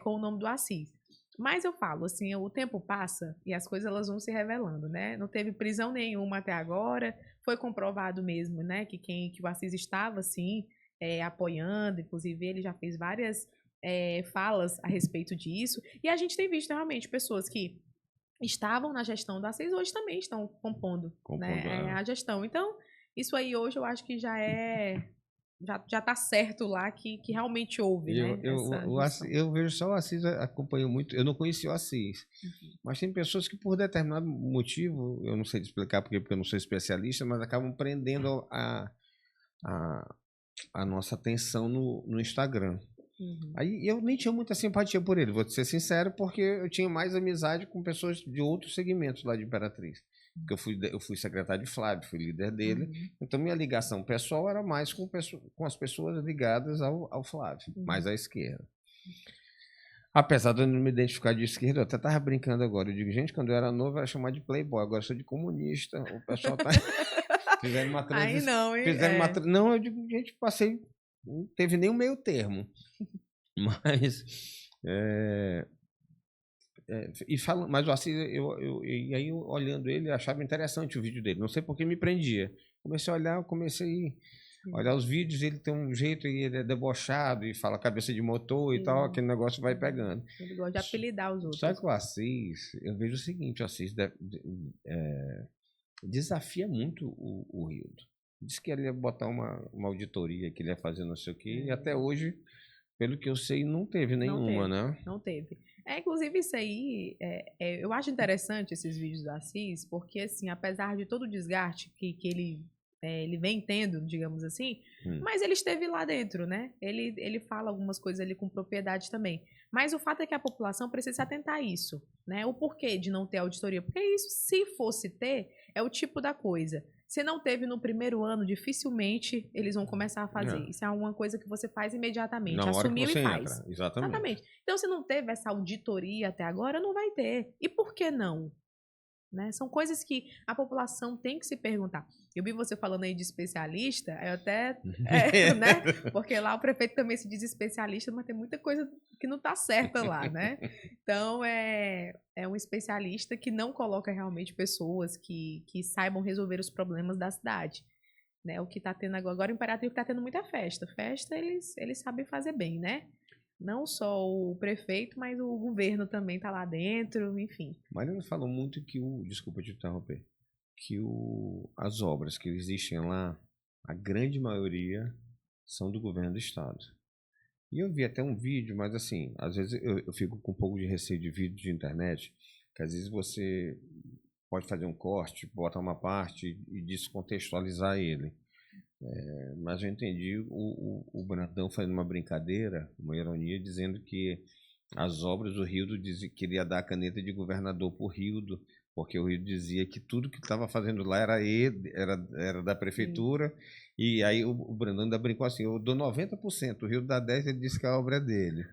com o nome do Assis. Mas eu falo, assim, o tempo passa e as coisas elas vão se revelando, né? Não teve prisão nenhuma até agora, foi comprovado mesmo, né, que o Assis estava, assim, apoiando, inclusive ele já fez várias falas a respeito disso, e a gente tem visto realmente pessoas que estavam na gestão da Assis, hoje também estão compondo né, a gestão. Então, isso aí hoje eu acho que já tá certo lá que realmente houve, né? Eu vejo só o Assis acompanhou muito. Eu não conheci o Assis, mas tem pessoas que por determinado motivo, eu não sei te explicar porque eu não sou especialista, mas acabam prendendo a nossa atenção no Instagram. Aí eu nem tinha muita simpatia por ele, vou te ser sincero, porque eu tinha mais amizade com pessoas de outros segmentos lá de Imperatriz. Porque eu fui secretário de Flávio, fui líder dele. Então, minha ligação pessoal era mais com as pessoas ligadas ao Flávio, mais à esquerda. Apesar de eu não me identificar de esquerda, eu até estava brincando agora. Eu digo, gente, quando eu era novo, eu era chamado de playboy, agora eu sou de comunista. O pessoal tá... Fizeram uma transição. Aí não, hein? Não, eu digo, gente, passei... Não teve nem o meio termo. Mas... mas o Assis, e aí olhando ele, eu achava interessante o vídeo dele. Não sei por que me prendia. Comecei a olhar, olhar os vídeos, ele tem um jeito, e ele é debochado, e fala cabeça de motor e tal, aquele negócio vai pegando. Ele gosta de apelidar os outros. Só que o Assis, eu vejo o seguinte, o Assis desafia muito o Rildo. Disse que ele ia botar uma auditoria, que ele ia fazer não sei o quê, e até hoje, pelo que eu sei, não teve nenhuma, né? Não teve. Inclusive, isso aí, eu acho interessante esses vídeos do Assis, porque, assim, apesar de todo o desgaste que ele vem tendo, digamos assim, mas ele esteve lá dentro, né? Ele fala algumas coisas ali com propriedade também. Mas o fato é que a população precisa se atentar a isso, né? O porquê de não ter auditoria. Porque isso, se fosse ter, é o tipo da coisa. Se não teve no primeiro ano, dificilmente eles vão começar a fazer. Isso é uma coisa que você faz imediatamente. Na hora assumiu que você e faz. entra. Exatamente. Então, se não teve essa auditoria até agora, não vai ter. E por que não? Né? São coisas que a população tem que se perguntar. Eu vi você falando aí de especialista, eu até... né? Porque lá o prefeito também se diz especialista, mas tem muita coisa que não está certa lá, né? Então, é um especialista que não coloca realmente pessoas que saibam resolver os problemas da cidade. Né? O que está tendo agora, o Imperativo está tendo muita festa. Festa, eles sabem fazer bem, né? Não só o prefeito, mas o governo também está lá dentro, enfim. Mariana falou muito que desculpa te interromper, que as obras que existem lá, a grande maioria são do governo do estado. E eu vi até um vídeo, mas assim, às vezes eu fico com um pouco de receio de vídeo de internet, que às vezes você pode fazer um corte, botar uma parte e descontextualizar ele. Mas eu entendi o Brandão fazendo uma brincadeira, uma ironia, dizendo que as obras do Rildo queria dar a caneta de governador para o Rildo, porque o Rildo dizia que tudo que estava fazendo lá era da prefeitura. E aí o Brandão ainda brincou assim, eu dou 90%, o Rildo dá 10%, ele disse que a obra é dele.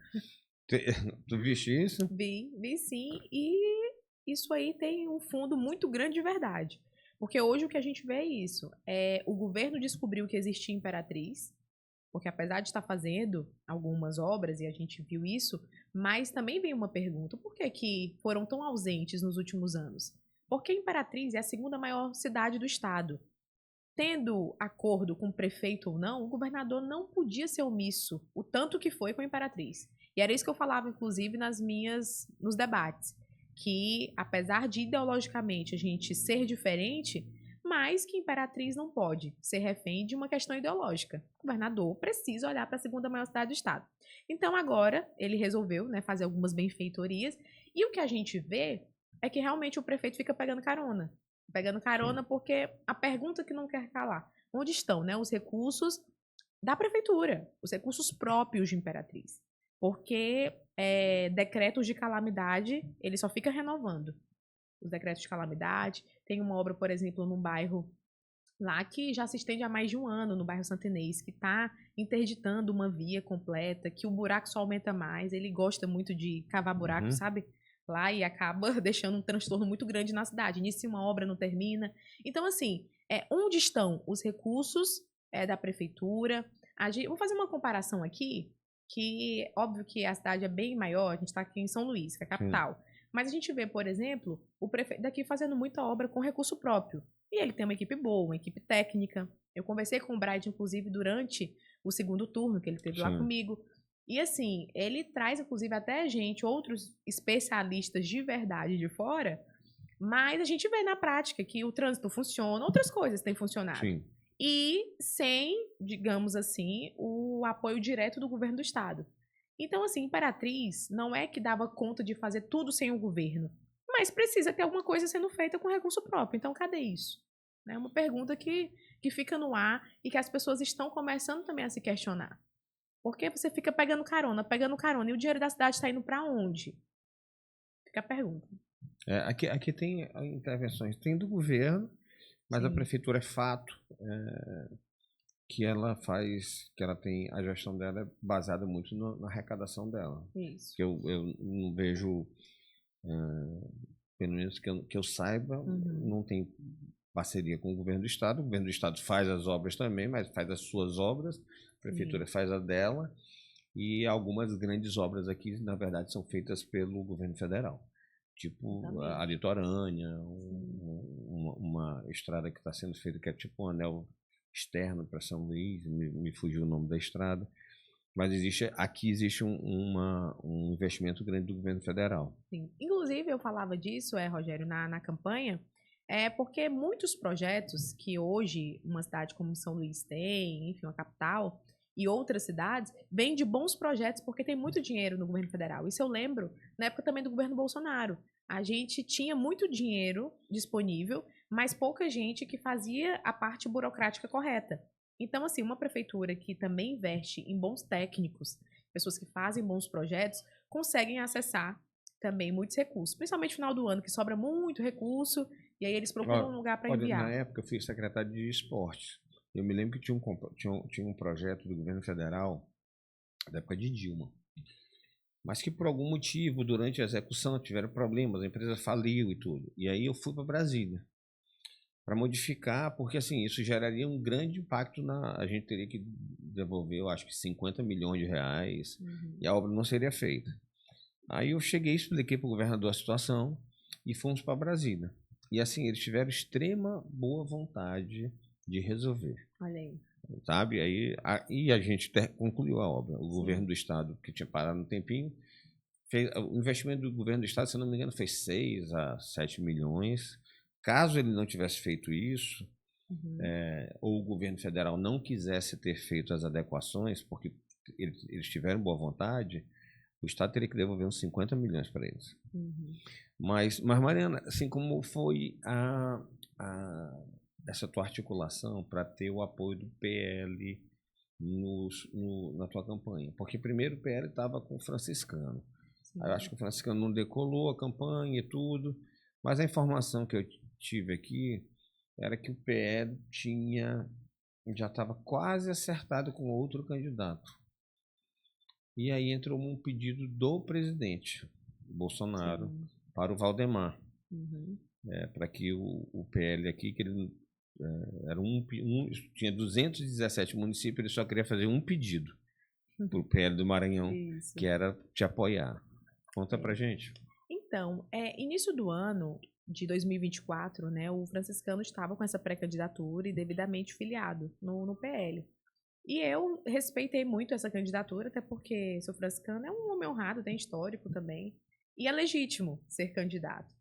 Tu viste isso? Vi sim, e isso aí tem um fundo muito grande de verdade. Porque hoje o que a gente vê é isso. O governo descobriu que existia Imperatriz, porque apesar de estar fazendo algumas obras, e a gente viu isso, mas também vem uma pergunta, por que foram tão ausentes nos últimos anos? Porque Imperatriz é a segunda maior cidade do estado. Tendo acordo com o prefeito ou não, o governador não podia ser omisso, o tanto que foi com a Imperatriz. E era isso que eu falava, inclusive, nos debates. Que, apesar de ideologicamente a gente ser diferente, mas que Imperatriz não pode ser refém de uma questão ideológica. O governador precisa olhar para a segunda maior cidade do estado. Então, agora, ele resolveu, né, fazer algumas benfeitorias, e o que a gente vê é que realmente o prefeito fica pegando carona. Porque a pergunta que não quer calar, onde estão, né, os recursos da prefeitura, os recursos próprios de Imperatriz? Porque decretos de calamidade, ele só fica renovando os decretos de calamidade. Tem uma obra, por exemplo, num bairro lá que já se estende há mais de um ano, no bairro Santa Inês, que está interditando uma via completa, que o buraco só aumenta mais. Ele gosta muito de cavar buraco, sabe? Lá, e acaba deixando um transtorno muito grande na cidade. Inicia uma obra, não termina. Então, assim, onde estão os recursos da prefeitura? Vou fazer uma comparação aqui, que óbvio que a cidade é bem maior, a gente está aqui em São Luís, que é a capital. Mas a gente vê, por exemplo, o prefeito daqui fazendo muita obra com recurso próprio. E ele tem uma equipe boa, uma equipe técnica. Eu conversei com o Bright, inclusive, durante o segundo turno, que ele teve lá comigo. E assim, ele traz, inclusive, até outros especialistas de verdade de fora, mas a gente vê na prática que o trânsito funciona, outras coisas têm funcionado. Sim. E sem, digamos assim, o apoio direto do governo do estado. Então, assim, Imperatriz não é que dava conta de fazer tudo sem o governo, mas precisa ter alguma coisa sendo feita com recurso próprio. Então, cadê isso? É uma pergunta que fica no ar e que as pessoas estão começando também a se questionar. Porque você fica pegando carona, e o dinheiro da cidade está indo para onde? Fica a pergunta. Aqui tem intervenções, tem do governo, mas a Sim, prefeitura é fato que ela faz, que ela tem, a gestão dela é baseada muito na arrecadação dela. isso. Que eu não vejo, pelo menos que eu saiba, Uhum. não tem parceria com o governo do estado. O governo do estado faz as obras também, mas faz as suas obras, a Sim, prefeitura faz a dela, e algumas grandes obras aqui, na verdade, são feitas pelo governo federal. Tipo a exatamente. litorânea, Sim. uma estrada que está sendo feita, que é tipo um anel externo para São Luís, me fugiu o nome da estrada, mas aqui existe um investimento grande do governo federal. Sim. Inclusive, eu falava disso, Rogério, na campanha, porque muitos projetos que hoje uma cidade como São Luís tem, enfim, uma capital, e outras cidades, vêm de bons projetos porque tem muito dinheiro no governo federal. Isso eu lembro na época também do governo Bolsonaro. A gente tinha muito dinheiro disponível, mas pouca gente que fazia a parte burocrática correta. Então, assim, uma prefeitura que também investe em bons técnicos, pessoas que fazem bons projetos, conseguem acessar também muitos recursos, principalmente no final do ano, que sobra muito recurso, e aí eles procuram um lugar para Olha, na enviar. época eu fui secretário de esportes. Eu me lembro que tinha um projeto do governo federal, da época de Dilma, mas que por algum motivo, durante a execução, tiveram problemas, a empresa faliu e tudo. E aí eu fui para Brasília para modificar, porque assim, isso geraria um grande impacto a gente teria que devolver, eu acho que 50 milhões de reais, Uhum. e a obra não seria feita. Aí eu cheguei, expliquei para o governador a situação e fomos para Brasília. E assim, eles tiveram extrema boa vontade de resolver, Olha aí. sabe? E a gente concluiu a obra. O governo Sim. do estado, que tinha parado um tempinho, o investimento do governo do estado, se não me engano, foi 6 a 7 milhões. Caso ele não tivesse feito isso, Uhum. ou o governo federal não quisesse ter feito as adequações, porque eles tiveram boa vontade, o estado teria que devolver uns 50 milhões para eles. Uhum. Mas, Mariana, assim como foi essa tua articulação para ter o apoio do PL na tua campanha? Porque primeiro o PL estava com o franciscano. Aí eu acho Sim. que o franciscano não decolou a campanha e tudo, mas a informação que eu tive aqui era que o PL já estava quase acertado com outro candidato. E aí entrou um pedido do presidente Bolsonaro Sim. para o Valdemar, Uhum. para que o PL aqui, que ele era tinha 217 municípios, ele só queria fazer um pedido para o PL do Maranhão, Isso. que era te apoiar. Conta É. pra gente. Então, início do ano de 2024, né, o franciscano estava com essa pré-candidatura e devidamente filiado no PL. E eu respeitei muito essa candidatura, até porque seu franciscano é um homem honrado, tem histórico também, e é legítimo ser candidato.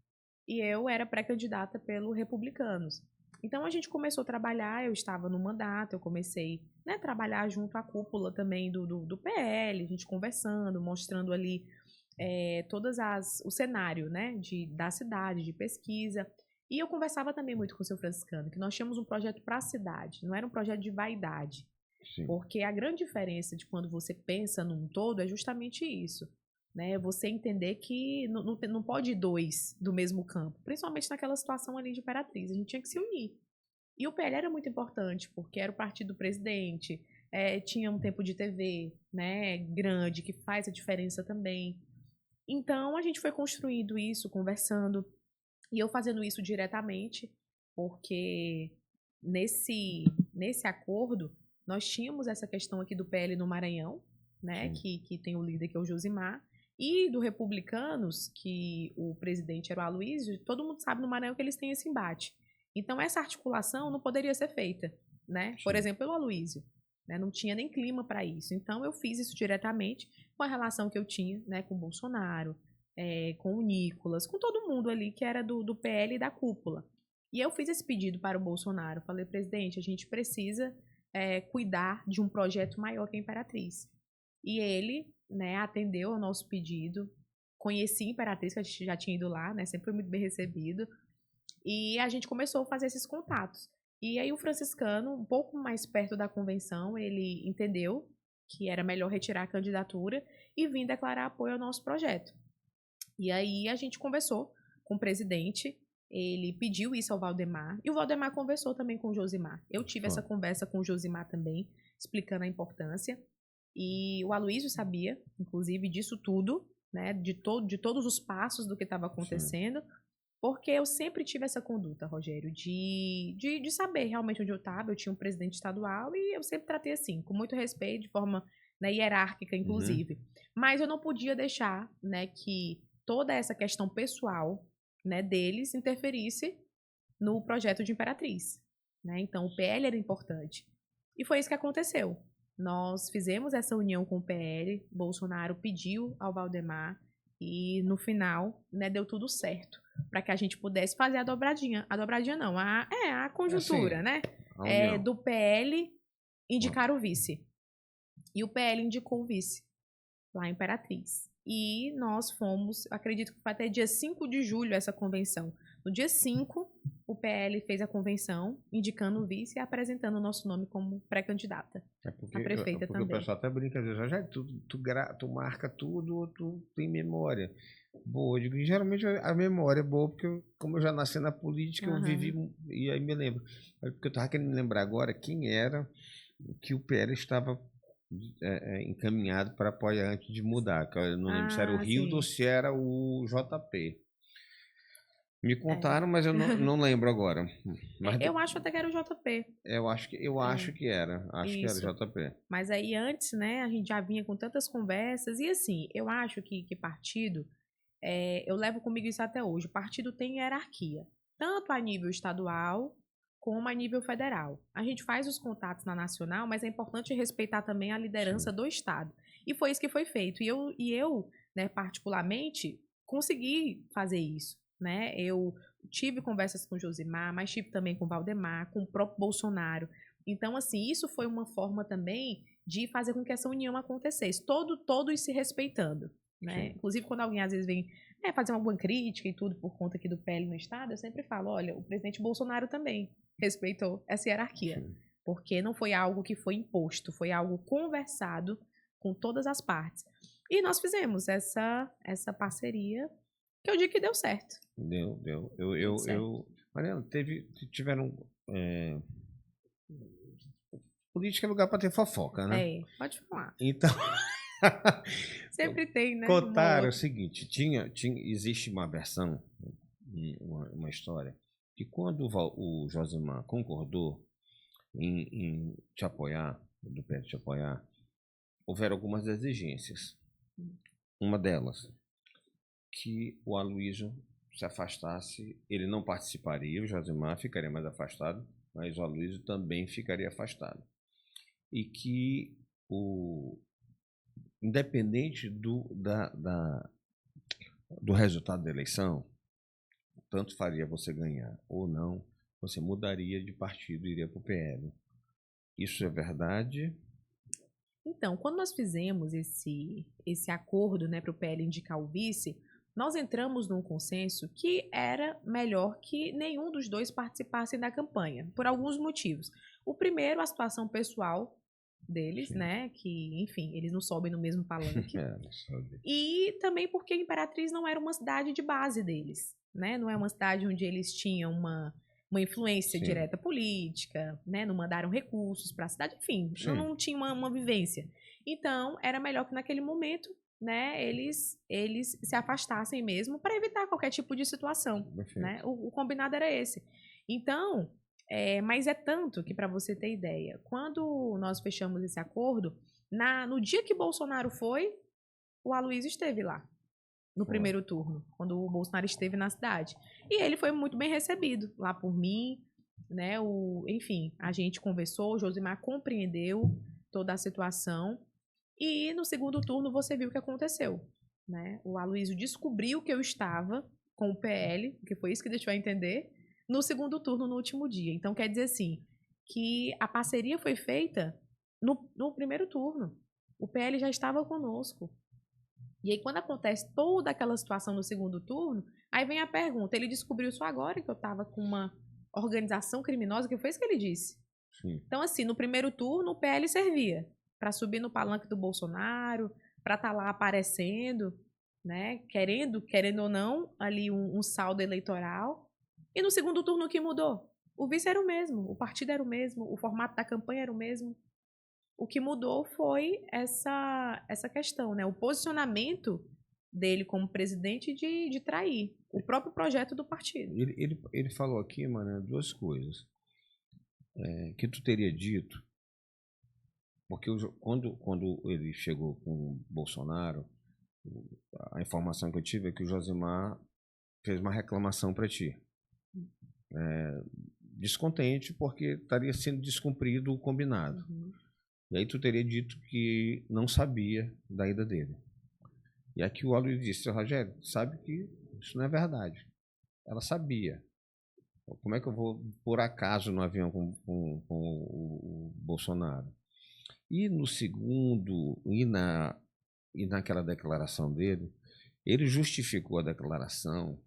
E eu era pré-candidata pelo Republicanos. Então a gente começou a trabalhar, eu estava no mandato, eu comecei, né, a trabalhar junto à cúpula também do PL, a gente conversando, mostrando ali todas o cenário, né, da cidade, de pesquisa. E eu conversava também muito com o seu franciscano, que nós tínhamos um projeto para a cidade, não era um projeto de vaidade. Sim. Porque a grande diferença de quando você pensa num todo é justamente isso. Né? Você entender que não pode ir dois do mesmo campo, principalmente naquela situação ali de Imperatriz. A gente tinha que se unir. E o PL era muito importante, porque era o partido do presidente, tinha um tempo de TV, né, grande, que faz a diferença também. Então a gente foi construindo isso, conversando, e eu fazendo isso diretamente, porque nesse acordo nós tínhamos essa questão aqui do PL no Maranhão, né, Sim. que tem o líder que é o Josimar, e do Republicanos, que o presidente era o Aloysio, todo mundo sabe no Maranhão que eles têm esse embate. Então essa articulação não poderia ser feita, né? Por Sim. exemplo, pelo Aloysio, né? Não tinha nem clima para isso. Então eu fiz isso diretamente com a relação que eu tinha, né, com o Bolsonaro, com o Nicolas, com todo mundo ali que era do PL e da cúpula. E eu fiz esse pedido para o Bolsonaro. Falei, presidente, a gente precisa cuidar de um projeto maior que a Imperatriz. E ele, né, atendeu ao nosso pedido. Conheci a Imperatriz, que a gente já tinha ido lá, né, sempre foi muito bem recebido. E a gente começou a fazer esses contatos. E aí o franciscano, um pouco mais perto da convenção, ele entendeu que era melhor retirar a candidatura e vir declarar apoio ao nosso projeto. E aí a gente conversou com o presidente. Ele pediu isso ao Valdemar. E o Valdemar conversou também com o Josimar. Eu tive essa conversa com o Josimar também, explicando a importância. E o Aloysio sabia, inclusive, disso tudo, né? De todos os passos do que estava acontecendo. Sim. Porque eu sempre tive essa conduta, Rogério, de saber realmente onde eu estava. Eu tinha um presidente estadual e eu sempre tratei assim, com muito respeito, de forma, né, hierárquica, inclusive. Mas eu não podia deixar, né, que toda essa questão pessoal, né, deles interferisse no projeto de Imperatriz. Né? Então, o PL era importante. E foi isso que aconteceu. Nós fizemos essa união com o PL, Bolsonaro pediu ao Valdemar e, no final, né, deu tudo certo para que a gente pudesse fazer a dobradinha. A dobradinha não, a conjuntura, né? Do PL indicar o vice. E o PL indicou o vice lá em Imperatriz. E nós fomos, acredito que foi até dia 5 de julho essa convenção. No dia 5, o PL fez a convenção, indicando o vice e apresentando o nosso nome como pré-candidata. A prefeita também. O pessoal até brinca, às vezes, já tu marca tudo, tu tem memória boa. Eu digo, geralmente a memória é boa, porque como eu já nasci na política, eu vivi, e aí me lembro. Porque eu estava querendo me lembrar agora quem era que o PL estava encaminhado para apoiar antes de mudar. Eu não lembro se era o Rildo ou se era o JP. Me contaram, mas eu não lembro agora. Mas eu acho até que era o JP. Eu acho que era. Acho que era o JP. Mas aí antes, né, a gente já vinha com tantas conversas. E assim, eu acho que partido, eu levo comigo isso até hoje. O partido tem hierarquia, tanto a nível estadual como a nível federal. A gente faz os contatos na nacional, mas é importante respeitar também a liderança do estado. E foi isso que foi feito. E eu, né, particularmente, consegui fazer isso. Né? Eu tive conversas com o Josimar, mas tive também com o Valdemar, com o próprio Bolsonaro. Então, assim, isso foi uma forma também de fazer com que essa união acontecesse. Todos se respeitando. Né? Inclusive, quando alguém às vezes vem fazer uma boa crítica e tudo por conta aqui do PL no estado, eu sempre falo, olha, o presidente Bolsonaro também respeitou essa hierarquia. Sim. Porque não foi algo que foi imposto, foi algo conversado com todas as partes. E nós fizemos essa parceria que eu digo que deu certo. Deu. Mariana, tiveram... Política é lugar para ter fofoca, né? Pode falar. Então... Sempre tem, né? Contaram o seguinte, existe uma versão, uma história, que quando o Josimar concordou em te apoiar, do PL te apoiar, houveram algumas exigências. Uma delas, que o Aloysio se afastasse, ele não participaria, o Josimar ficaria mais afastado, mas o Aloysio também ficaria afastado. E que independente do resultado da eleição, tanto faria você ganhar ou não, você mudaria de partido e iria para o PL. Isso é verdade? Então, quando nós fizemos esse acordo, né, para o PL indicar o vice, nós entramos num consenso que era melhor que nenhum dos dois participassem da campanha, por alguns motivos. O primeiro, a situação pessoal deles, sim, né, que, enfim, eles não sobem no mesmo palanque. E também porque Imperatriz não era uma cidade de base deles, né, não é uma cidade onde eles tinham uma influência, sim, direta política, né, não mandaram recursos para a cidade, enfim, não tinha uma vivência. Então, era melhor que naquele momento, né, eles se afastassem mesmo para evitar qualquer tipo de situação, né? O combinado era esse. Então, mas é tanto que, para você ter ideia, quando nós fechamos esse acordo, no dia que Bolsonaro foi, o Aloysio esteve lá, no primeiro turno, quando o Bolsonaro esteve na cidade. E ele foi muito bem recebido lá por mim, né? Enfim, a gente conversou, o Josimar compreendeu toda a situação. E no segundo turno você viu o que aconteceu, né? O Aloysio descobriu que eu estava com o PL, que foi isso que deixou eu entender, no segundo turno, no último dia. Então, quer dizer assim, que a parceria foi feita no primeiro turno. O PL já estava conosco. E aí, quando acontece toda aquela situação no segundo turno, aí vem a pergunta, ele descobriu isso agora, que eu estava com uma organização criminosa, que foi isso que ele disse. Sim. Então, assim, no primeiro turno, o PL servia para subir no palanque do Bolsonaro, para estar lá aparecendo. né? Querendo ou não, ali um saldo eleitoral. E no segundo turno, o que mudou? O vice era o mesmo, o partido era o mesmo, o formato da campanha era o mesmo. O que mudou foi essa questão, né? O posicionamento dele como presidente de trair o próprio projeto do partido. Ele falou aqui, mano, duas coisas. Que tu teria dito, porque quando ele chegou com o Bolsonaro, a informação que eu tive é que o Josimar fez uma reclamação para ti. Descontente porque estaria sendo descumprido o combinado. E aí tu teria dito que não sabia da ida dele. E aqui o Aloysio disse, Rogério, sabe que isso não é verdade. Ela sabia. Como é que eu vou, por acaso, no avião com o Bolsonaro? E no segundo, e naquela declaração dele, ele justificou a declaração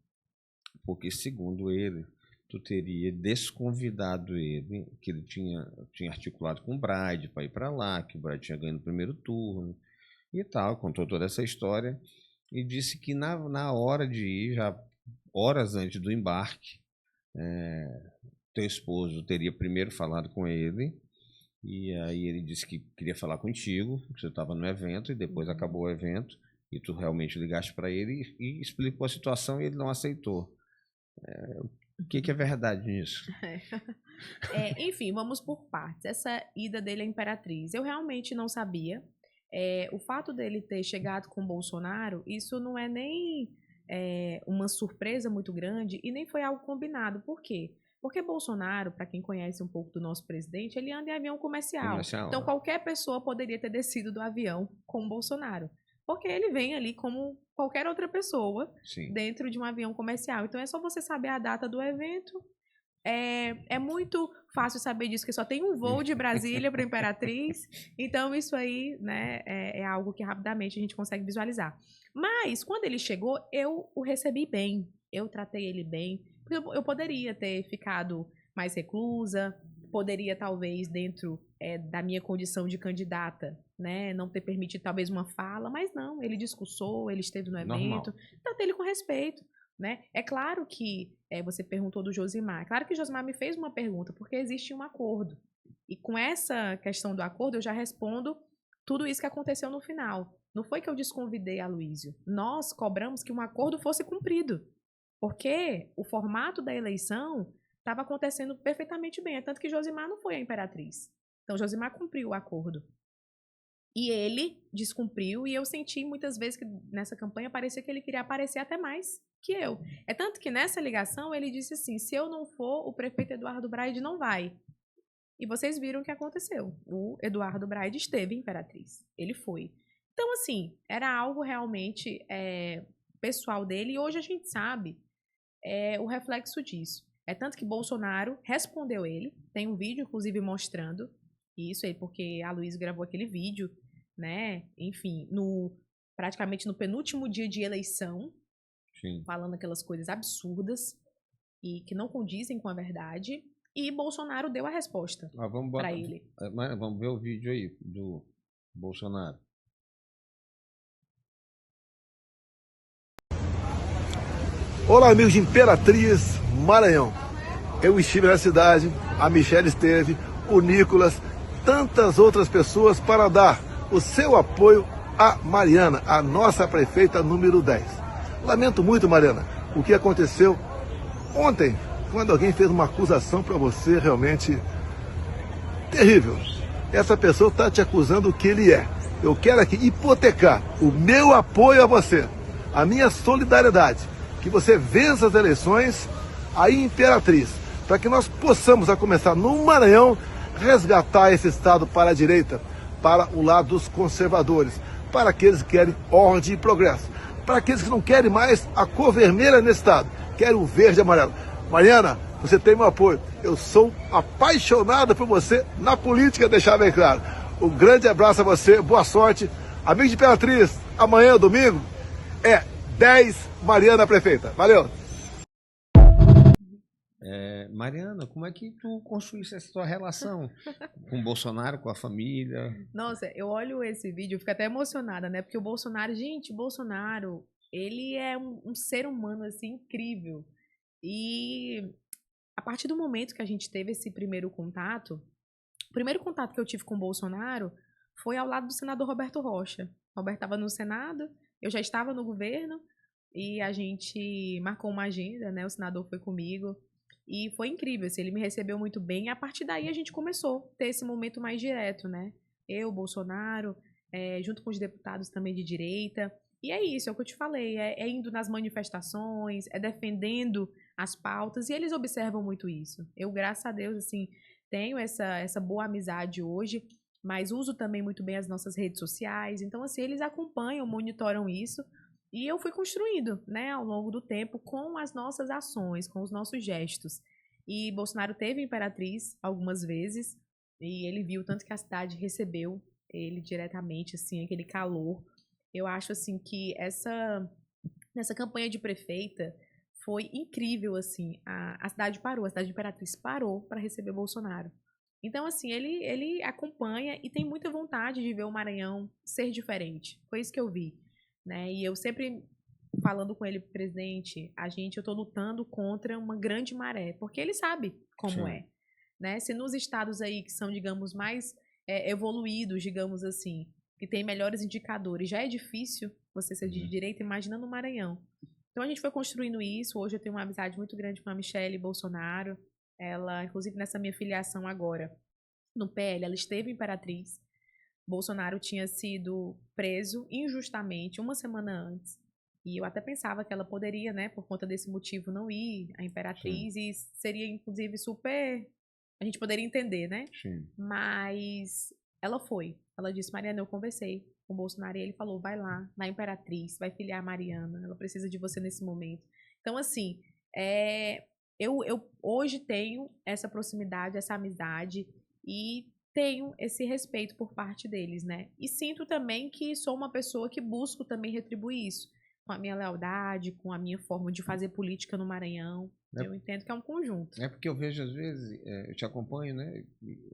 porque, segundo ele, tu teria desconvidado ele, que ele tinha articulado com o Braide para ir para lá, que o Braide tinha ganho no primeiro turno e tal, contou toda essa história e disse que na hora de ir, já horas antes do embarque, teu esposo teria primeiro falado com ele e aí ele disse que queria falar contigo, que você estava no evento e depois acabou o evento e tu realmente ligaste para ele e explicou a situação e ele não aceitou. O que é verdade nisso? Enfim, vamos por partes. Essa ida dele à Imperatriz, eu realmente não sabia. O fato dele ter chegado com o Bolsonaro, isso não é nem uma surpresa muito grande e nem foi algo combinado. Por quê? Porque Bolsonaro, para quem conhece um pouco do nosso presidente, ele anda em avião comercial. Então, qualquer pessoa poderia ter descido do avião com o Bolsonaro. Porque ele vem ali como qualquer outra pessoa dentro de um avião comercial. Então, é só você saber a data do evento. É muito fácil saber disso, que só tem um voo de Brasília para Imperatriz. Então, isso aí, né, é algo que rapidamente a gente consegue visualizar. Mas, quando ele chegou, eu o recebi bem. Eu tratei ele bem. Eu poderia ter ficado mais reclusa, poderia, talvez, dentro da minha condição de candidata, né, não ter permitido, talvez, uma fala. Mas não, ele discursou, ele esteve no evento. Tratei ele com respeito. Né? É claro que você perguntou do Josimar. É claro que o Josimar me fez uma pergunta, porque existe um acordo. E com essa questão do acordo, eu já respondo tudo isso que aconteceu no final. Não foi que eu desconvidei a Aloysio. Nós cobramos que um acordo fosse cumprido. Porque o formato da eleição estava acontecendo perfeitamente bem. É tanto que Josimar não foi a Imperatriz. Então, Josimar cumpriu o acordo. E ele descumpriu, e eu senti muitas vezes que nessa campanha parecia que ele queria aparecer até mais que eu. É tanto que nessa ligação ele disse assim, se eu não for, o prefeito Eduardo Braide não vai. E vocês viram o que aconteceu. O Eduardo Braide esteve em Imperatriz. Ele foi. Então, assim, era algo realmente pessoal dele, e hoje a gente sabe o reflexo disso. É tanto que Bolsonaro respondeu ele, tem um vídeo, inclusive, mostrando isso aí, porque a Aloysio gravou aquele vídeo, né? Enfim, praticamente no penúltimo dia de eleição, falando aquelas coisas absurdas e que não condizem com a verdade. E Bolsonaro deu a resposta para ele. Vamos ver o vídeo aí do Bolsonaro. Olá, amigos de Imperatriz, Maranhão. Eu estive na cidade, a Michelle esteve, o Nicolas, tantas outras pessoas para dar o seu apoio a Mariana, a nossa prefeita número 10. Lamento muito, Mariana, o que aconteceu ontem, quando alguém fez uma acusação para você realmente terrível. Essa pessoa está te acusando o que ele é. Eu quero aqui hipotecar o meu apoio a você, a minha solidariedade, que você vença as eleições aí em Imperatriz, para que nós possamos, a começar no Maranhão, resgatar esse Estado para a direita, para o lado dos conservadores, para aqueles que querem ordem e progresso, para aqueles que não querem mais a cor vermelha nesse Estado, querem o verde e amarelo. Mariana, você tem meu apoio. Eu sou apaixonado por você na política, deixar bem claro. Um grande abraço a você, boa sorte. Amigo de Imperatriz, amanhã, domingo, é 10 Mariana prefeita. Valeu! Mariana, como é que tu construísse essa tua relação com o Bolsonaro, com a família? Nossa, eu olho esse vídeo e fico até emocionada, né? Porque o Bolsonaro, gente, o Bolsonaro, ele é um ser humano, assim, incrível. E a partir do momento que a gente teve esse primeiro contato, o primeiro contato que eu tive com o Bolsonaro foi ao lado do senador Roberto Rocha. O Roberto estava no Senado, eu já estava no governo, e a gente marcou uma agenda, né? O senador foi comigo. E foi incrível, assim, ele me recebeu muito bem. E a partir daí a gente começou a ter esse momento mais direto, né? Eu, Bolsonaro, junto com os deputados também de direita. E é isso, é o que eu te falei, é indo nas manifestações, é defendendo as pautas, e eles observam muito isso. Eu, graças a Deus, assim, tenho essa boa amizade hoje, mas uso também muito bem as nossas redes sociais. Então, assim, eles acompanham, monitoram isso. E eu fui construindo, né, ao longo do tempo, com as nossas ações, com os nossos gestos. E Bolsonaro teve Imperatriz algumas vezes, e ele viu tanto que a cidade recebeu ele diretamente, assim, aquele calor. Eu acho, assim, que nessa campanha de prefeita foi incrível, assim. A cidade parou, a cidade de Imperatriz parou para receber Bolsonaro. Então, assim, ele acompanha e tem muita vontade de ver o Maranhão ser diferente. Foi isso que eu vi. Né? E eu sempre falando com ele, presidente, eu tô lutando contra uma grande maré, porque ele sabe como é, né? Se nos estados aí que são, digamos, mais evoluídos, digamos assim, que tem melhores indicadores, já é difícil você ser de direita, imagina no Maranhão. Então a gente foi construindo isso, hoje eu tenho uma amizade muito grande com a Michelle Bolsonaro, ela, inclusive nessa minha filiação agora, no PL, ela esteve em Imperatriz. Bolsonaro tinha sido preso injustamente uma semana antes. E eu até pensava que ela poderia, né, por conta desse motivo, não ir à Imperatriz. Sim. E seria, inclusive, super... A gente poderia entender, né? Sim. Mas ela foi. Ela disse, Mariana, eu conversei com o Bolsonaro e ele falou, vai lá, na Imperatriz, vai filiar a Mariana, ela precisa de você nesse momento. Então, assim, eu hoje tenho essa proximidade, essa amizade e tenho esse respeito por parte deles, né? E sinto também que sou uma pessoa que busco também retribuir isso, com a minha lealdade, com a minha forma de fazer política no Maranhão. Eu entendo que é um conjunto. É porque eu vejo, às vezes, eu te acompanho, né,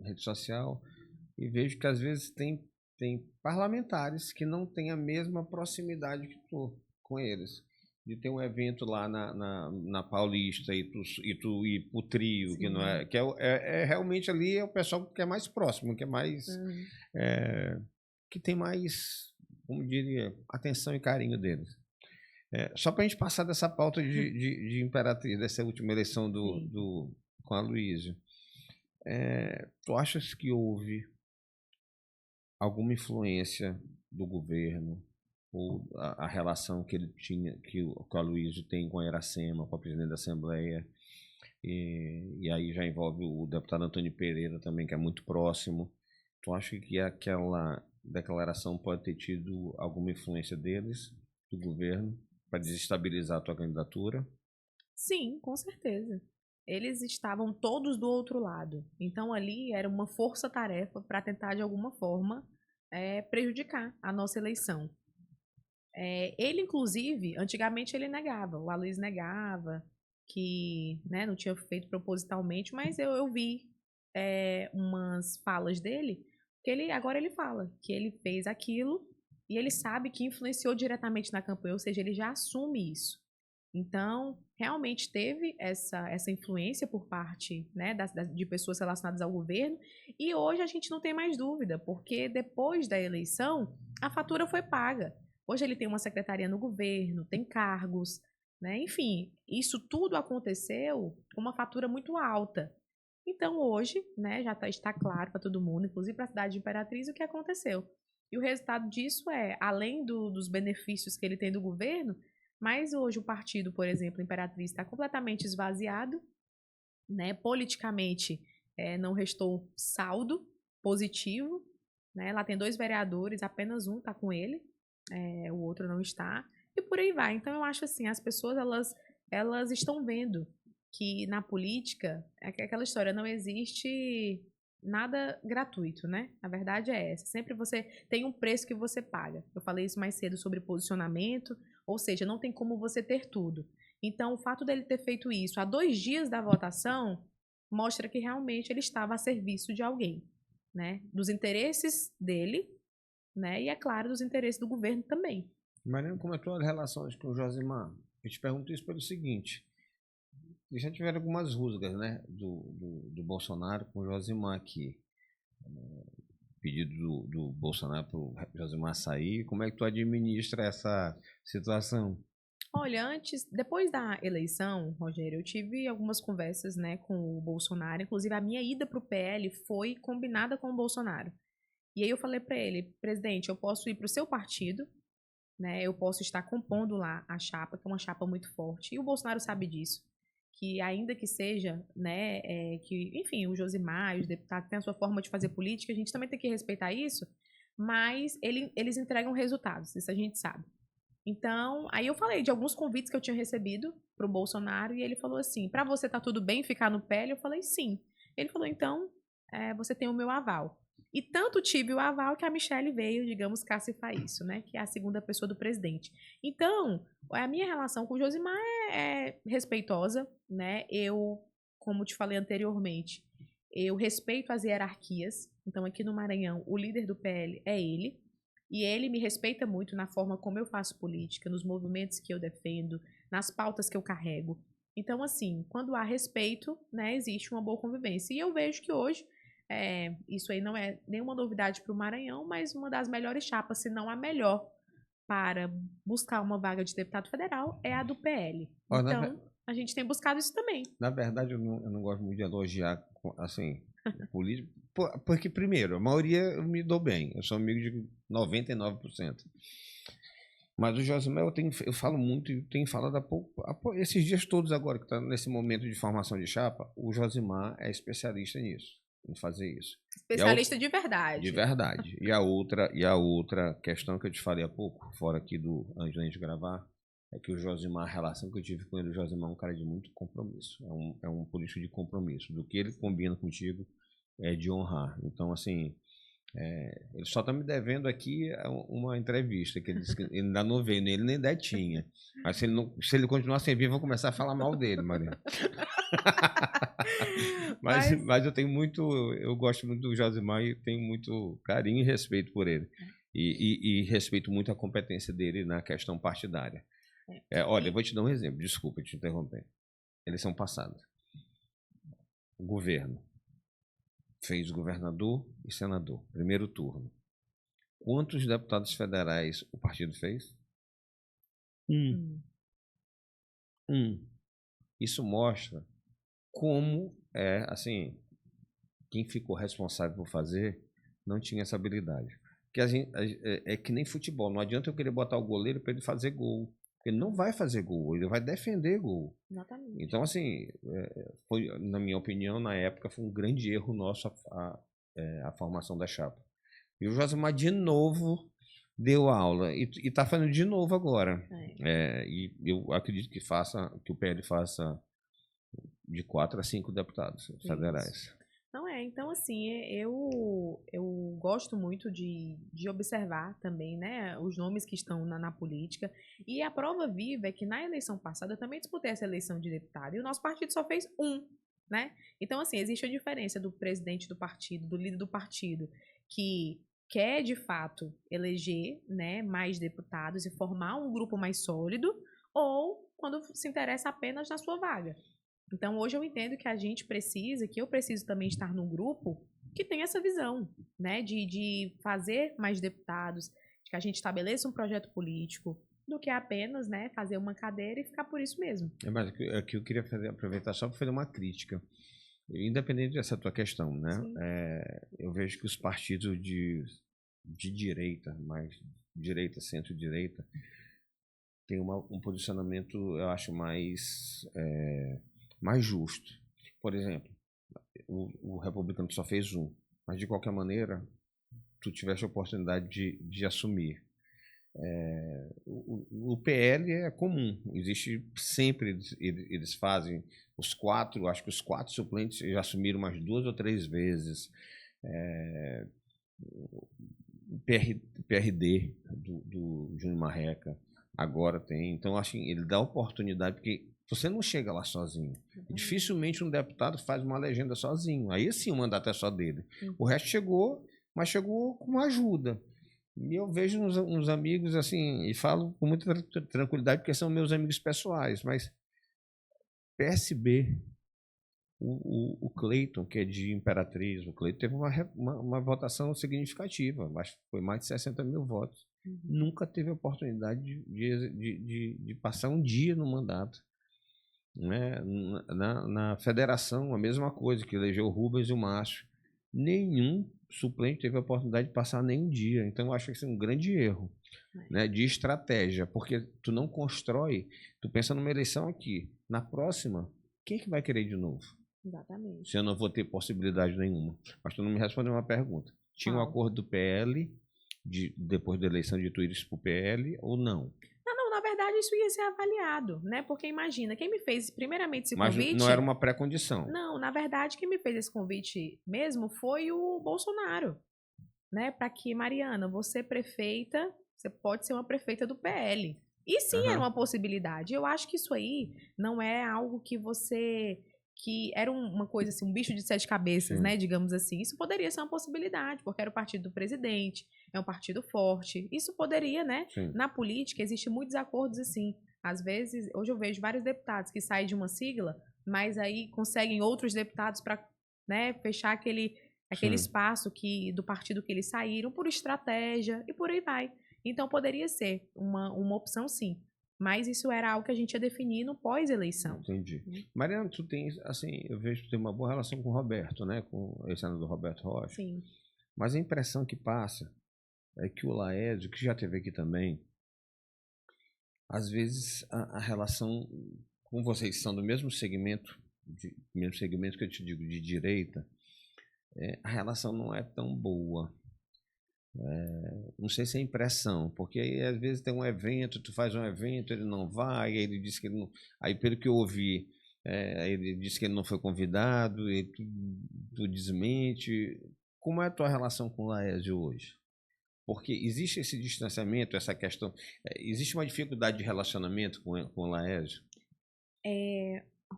rede social, e vejo que, às vezes, tem parlamentares que não têm a mesma proximidade que tu com eles. De ter um evento lá na Paulista e tu ir pro trio, sim, que não é, que realmente ali é o pessoal que é mais próximo, que é mais que tem mais, como diria, atenção e carinho deles. Só para a gente passar dessa pauta de Imperatriz, dessa última eleição com a Luísio, tu achas que houve alguma influência do governo ou a relação que ele tinha, que o Aloysio tem com a Iracema, com a presidente da Assembleia, e aí já envolve o deputado Antônio Pereira também, que é muito próximo. Tu acha que aquela declaração pode ter tido alguma influência deles, do governo, para desestabilizar a tua candidatura? Sim, com certeza. Eles estavam todos do outro lado. Então ali era uma força-tarefa para tentar, de alguma forma, prejudicar a nossa eleição. Ele, inclusive, antigamente ele negava, o Aloysio negava que, né, não tinha feito propositalmente, mas eu vi umas falas dele, que agora ele fala que ele fez aquilo e ele sabe que influenciou diretamente na campanha, ou seja, ele já assume isso. Então, realmente teve essa influência por parte, né, de pessoas relacionadas ao governo, e hoje a gente não tem mais dúvida, porque depois da eleição, a fatura foi paga. Hoje ele tem uma secretaria no governo, tem cargos, né? Enfim, isso tudo aconteceu com uma fatura muito alta. Então hoje, né, já está claro para todo mundo, inclusive para a cidade de Imperatriz, o que aconteceu. E o resultado disso além dos benefícios que ele tem do governo, mas hoje o partido, por exemplo, Imperatriz, está completamente esvaziado, né? Politicamente não restou saldo positivo, né? Lá tem 2 vereadores, apenas um está com ele. O outro não está, e por aí vai. Então eu acho assim, as pessoas elas estão vendo que na política é aquela história, não existe nada gratuito, né? A verdade é essa, sempre você tem um preço que você paga. Eu falei isso mais cedo sobre posicionamento, ou seja, não tem como você ter tudo. Então o fato dele ter feito isso há 2 dias da votação mostra que realmente ele estava a serviço de alguém, né? Dos interesses dele, né? E é claro, dos interesses do governo também. Mariana, como é a tua relações com o Josimar? Eu te pergunto isso pelo seguinte, já tiveram algumas rusgas, né, do Bolsonaro com o Josimar aqui. Pedido do Bolsonaro para o Josimar sair. Como é que tu administra essa situação? Olha, depois da eleição, Rogério, eu tive algumas conversas, né, com o Bolsonaro. Inclusive, a minha ida para o PL foi combinada com o Bolsonaro. E aí eu falei para ele, presidente, eu posso ir para o seu partido, né? Eu posso estar compondo lá a chapa, que é uma chapa muito forte. E o Bolsonaro sabe disso. Que ainda que seja, né, que, enfim, o Josimar, os deputados têm a sua forma de fazer política, a gente também tem que respeitar isso, mas eles entregam resultados, isso a gente sabe. Então, aí eu falei de alguns convites que eu tinha recebido pro Bolsonaro e ele falou assim, para você tá tudo bem ficar no PL? Eu falei sim. Ele falou, então, você tem o meu aval. E tanto tive o aval que a Michelle veio, digamos, cacifar isso, né? Que é a segunda pessoa do presidente. Então, a minha relação com o Josimar é respeitosa, né? Eu, como te falei anteriormente, eu respeito as hierarquias. Então, aqui no Maranhão, o líder do PL é ele. E ele me respeita muito na forma como eu faço política, nos movimentos que eu defendo, nas pautas que eu carrego. Então, assim, quando há respeito, né, existe uma boa convivência. E eu vejo que hoje, isso aí não é nenhuma novidade para o Maranhão, mas uma das melhores chapas, se não a melhor, para buscar uma vaga de deputado federal é a do PL. Então, a gente tem buscado isso também. Na verdade, eu não gosto muito de elogiar, assim, político, porque, primeiro, a maioria eu me dou bem, eu sou amigo de 99%. Mas o Josimar, eu falo muito e tenho falado há pouco, esses dias todos agora, que está nesse momento de formação de chapa, o Josimar é especialista nisso, em fazer isso. Especialista de verdade. De verdade. E a outra questão que eu te falei há pouco, fora aqui antes da gente gravar, é que o Josimar, a relação que eu tive com ele, o Josimar é um cara de muito compromisso. É um político de compromisso. Do que ele combina contigo é de honrar. Então, assim, ele só está me devendo aqui uma entrevista, que ele disse que ele ainda não veio nele, nem ideia tinha. Mas se ele continuar sem vir, eu vou começar a falar mal dele, Maria. mas eu gosto muito do Josimar e tenho muito carinho e respeito por ele. E respeito muito a competência dele na questão partidária. Olha, eu vou te dar um exemplo, desculpa te interromper. Eleição passada. O governo fez governador e senador, primeiro turno. Quantos deputados federais o partido fez? Um. Isso mostra como, assim, quem ficou responsável por fazer não tinha essa habilidade. Porque é que nem futebol, não adianta eu querer botar o goleiro para ele fazer gol. Ele não vai fazer gol, ele vai defender gol. Exatamente. Então, assim, na minha opinião, na época, foi um grande erro nosso a formação da chapa. E o Josimar, de novo, deu aula. E está fazendo de novo agora. E eu acredito que o PL faça de 4 a 5 deputados federais. Não então assim, eu gosto muito de observar também, né, os nomes que estão na política, e a prova viva é que na eleição passada eu também disputei essa eleição de deputado, e o nosso partido só fez né? Então, assim, existe a diferença do presidente do partido, do líder do partido, que quer, de fato, eleger, né, mais deputados e formar um grupo mais sólido, ou quando se interessa apenas na sua vaga. Então, hoje eu entendo que eu preciso também estar num grupo que tem essa visão, né, de fazer mais deputados, de que a gente estabeleça um projeto político, do que apenas, né, fazer uma cadeira e ficar por isso mesmo. Mas aqui eu queria aproveitar só para fazer uma crítica, independente dessa tua questão, né? Eu vejo que os partidos de direita, mais direita, centro-direita, tem um posicionamento, eu acho, mais justo. Por exemplo, o republicano só fez mas de qualquer maneira, tu tiveste a oportunidade de assumir. O PL é comum, existe sempre, eles fazem acho que os 4 suplentes já assumiram umas 2 ou 3 vezes. O PRD do Júnior Marreca agora tem, então acho que ele dá oportunidade, porque você não chega lá sozinho. Dificilmente um deputado faz uma legenda sozinho, aí sim o mandato é só dele. O resto chegou, mas chegou com ajuda. E eu vejo uns amigos assim, e falo com muita tranquilidade, porque são meus amigos pessoais, mas PSB, o Cleiton, que é de Imperatriz, o Cleiton teve uma votação significativa, acho que foi mais de 60 mil votos. Nunca teve a oportunidade de passar um dia no mandato. Né? Na federação, a mesma coisa, que elegeu o Rubens e o Márcio. Nenhum suplente teve a oportunidade de passar nem um dia. Então, eu acho que isso é um grande erro, né, de estratégia, porque tu não constrói, tu pensa numa eleição aqui, na próxima, quem que vai querer de novo? Exatamente. Se eu não vou ter possibilidade nenhuma. Mas tu não me respondeu uma pergunta. Tinha um acordo do PL, depois da eleição de tu ires para o PL, ou não? Não, na verdade isso ia ser avaliado, né? Porque imagina, quem me fez primeiramente esse Mas convite... não era uma pré-condição. Não, na verdade quem me fez esse convite mesmo foi o Bolsonaro, né? Para que, Mariana, você prefeita, você pode ser uma prefeita do PL. E sim, era uma possibilidade. Eu acho que isso aí não é algo que você... que era uma coisa assim, um bicho de 7 cabeças, Sim. né, digamos assim. Isso poderia ser uma possibilidade, porque era o partido do presidente, é um partido forte. Isso poderia, né? Sim. Na política, existem muitos acordos assim. Às vezes, hoje eu vejo vários deputados que saem de uma sigla, mas aí conseguem outros deputados para, né, fechar aquele espaço do partido que eles saíram por estratégia e por aí vai. Então, poderia ser uma opção, sim. Mas isso era algo que a gente ia definir no pós-eleição. Entendi. Mariana, tu tens, assim, eu vejo que tu tem uma boa relação com o Roberto, né? Com o senador Roberto Rocha. Sim. Mas a impressão que passa é que o Laércio, que já esteve aqui também, às vezes a relação com vocês são do mesmo segmento que eu te digo, de direita, a relação não é tão boa. Não sei se é impressão, porque aí às vezes tem um evento, tu faz um evento, ele não vai, aí ele diz que ele não. Aí pelo que eu ouvi, ele disse que ele não foi convidado, e tu desmente. Como é a tua relação com o Laércio hoje? Porque existe esse distanciamento, essa questão. Existe uma dificuldade de relacionamento com o Laércio?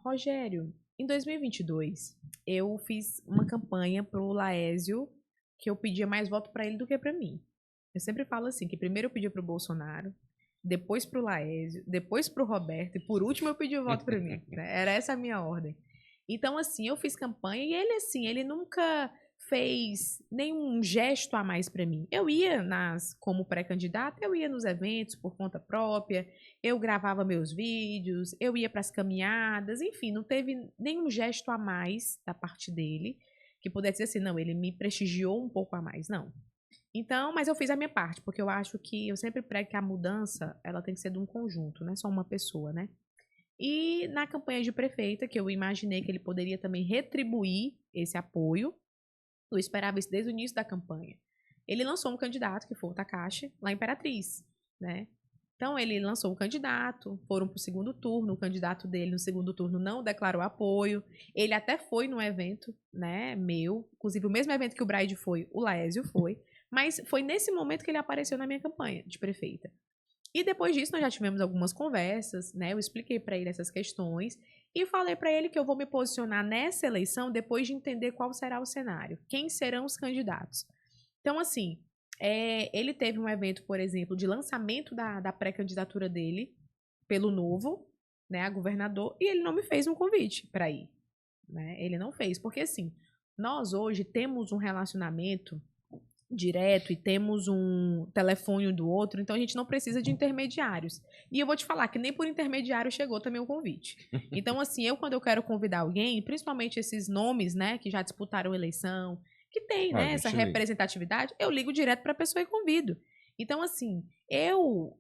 Rogério, em 2022, eu fiz uma campanha pro Laércio que eu pedia mais voto para ele do que para mim. Eu sempre falo assim, que primeiro eu pedi pro Bolsonaro, depois pro Laércio, depois pro Roberto e por último eu pedi o voto para mim. Né? Era essa a minha ordem. Então, assim, eu fiz campanha e ele, assim, ele nunca fez nenhum gesto a mais para mim. Eu ia como pré-candidata, eu ia nos eventos por conta própria, eu gravava meus vídeos, eu ia para as caminhadas, enfim, não teve nenhum gesto a mais da parte dele que pudesse dizer assim, não, ele me prestigiou um pouco a mais, não. Então, mas eu fiz a minha parte, porque eu acho que eu sempre prego que a mudança, ela tem que ser de um conjunto, não é só uma pessoa, né? E na campanha de prefeita, que eu imaginei que ele poderia também retribuir esse apoio, eu esperava isso desde o início da campanha. Ele lançou um candidato, que foi o Takashi, lá em Imperatriz, né? Então, ele lançou um candidato, foram para o segundo turno, o candidato dele no segundo turno não declarou apoio, ele até foi num evento, né, meu, inclusive o mesmo evento que o Braide foi, o Laércio foi, mas foi nesse momento que ele apareceu na minha campanha de prefeita. E depois disso, nós já tivemos algumas conversas, né, eu expliquei para ele essas questões e falei para ele que eu vou me posicionar nessa eleição depois de entender qual será o cenário, quem serão os candidatos. Então, assim, ele teve um evento, por exemplo, de lançamento da pré-candidatura dele pelo Novo, né, a governador, e ele não me fez um convite para ir. Né? Ele não fez, porque assim, nós hoje temos um relacionamento direto e temos um telefone do outro, então a gente não precisa de intermediários. E eu vou te falar que nem por intermediário chegou também o convite. Então, assim, quando eu quero convidar alguém, principalmente esses nomes, né, que já disputaram eleição, que tem, né, essa representatividade, eu ligo direto para a pessoa e convido. Então, assim, eu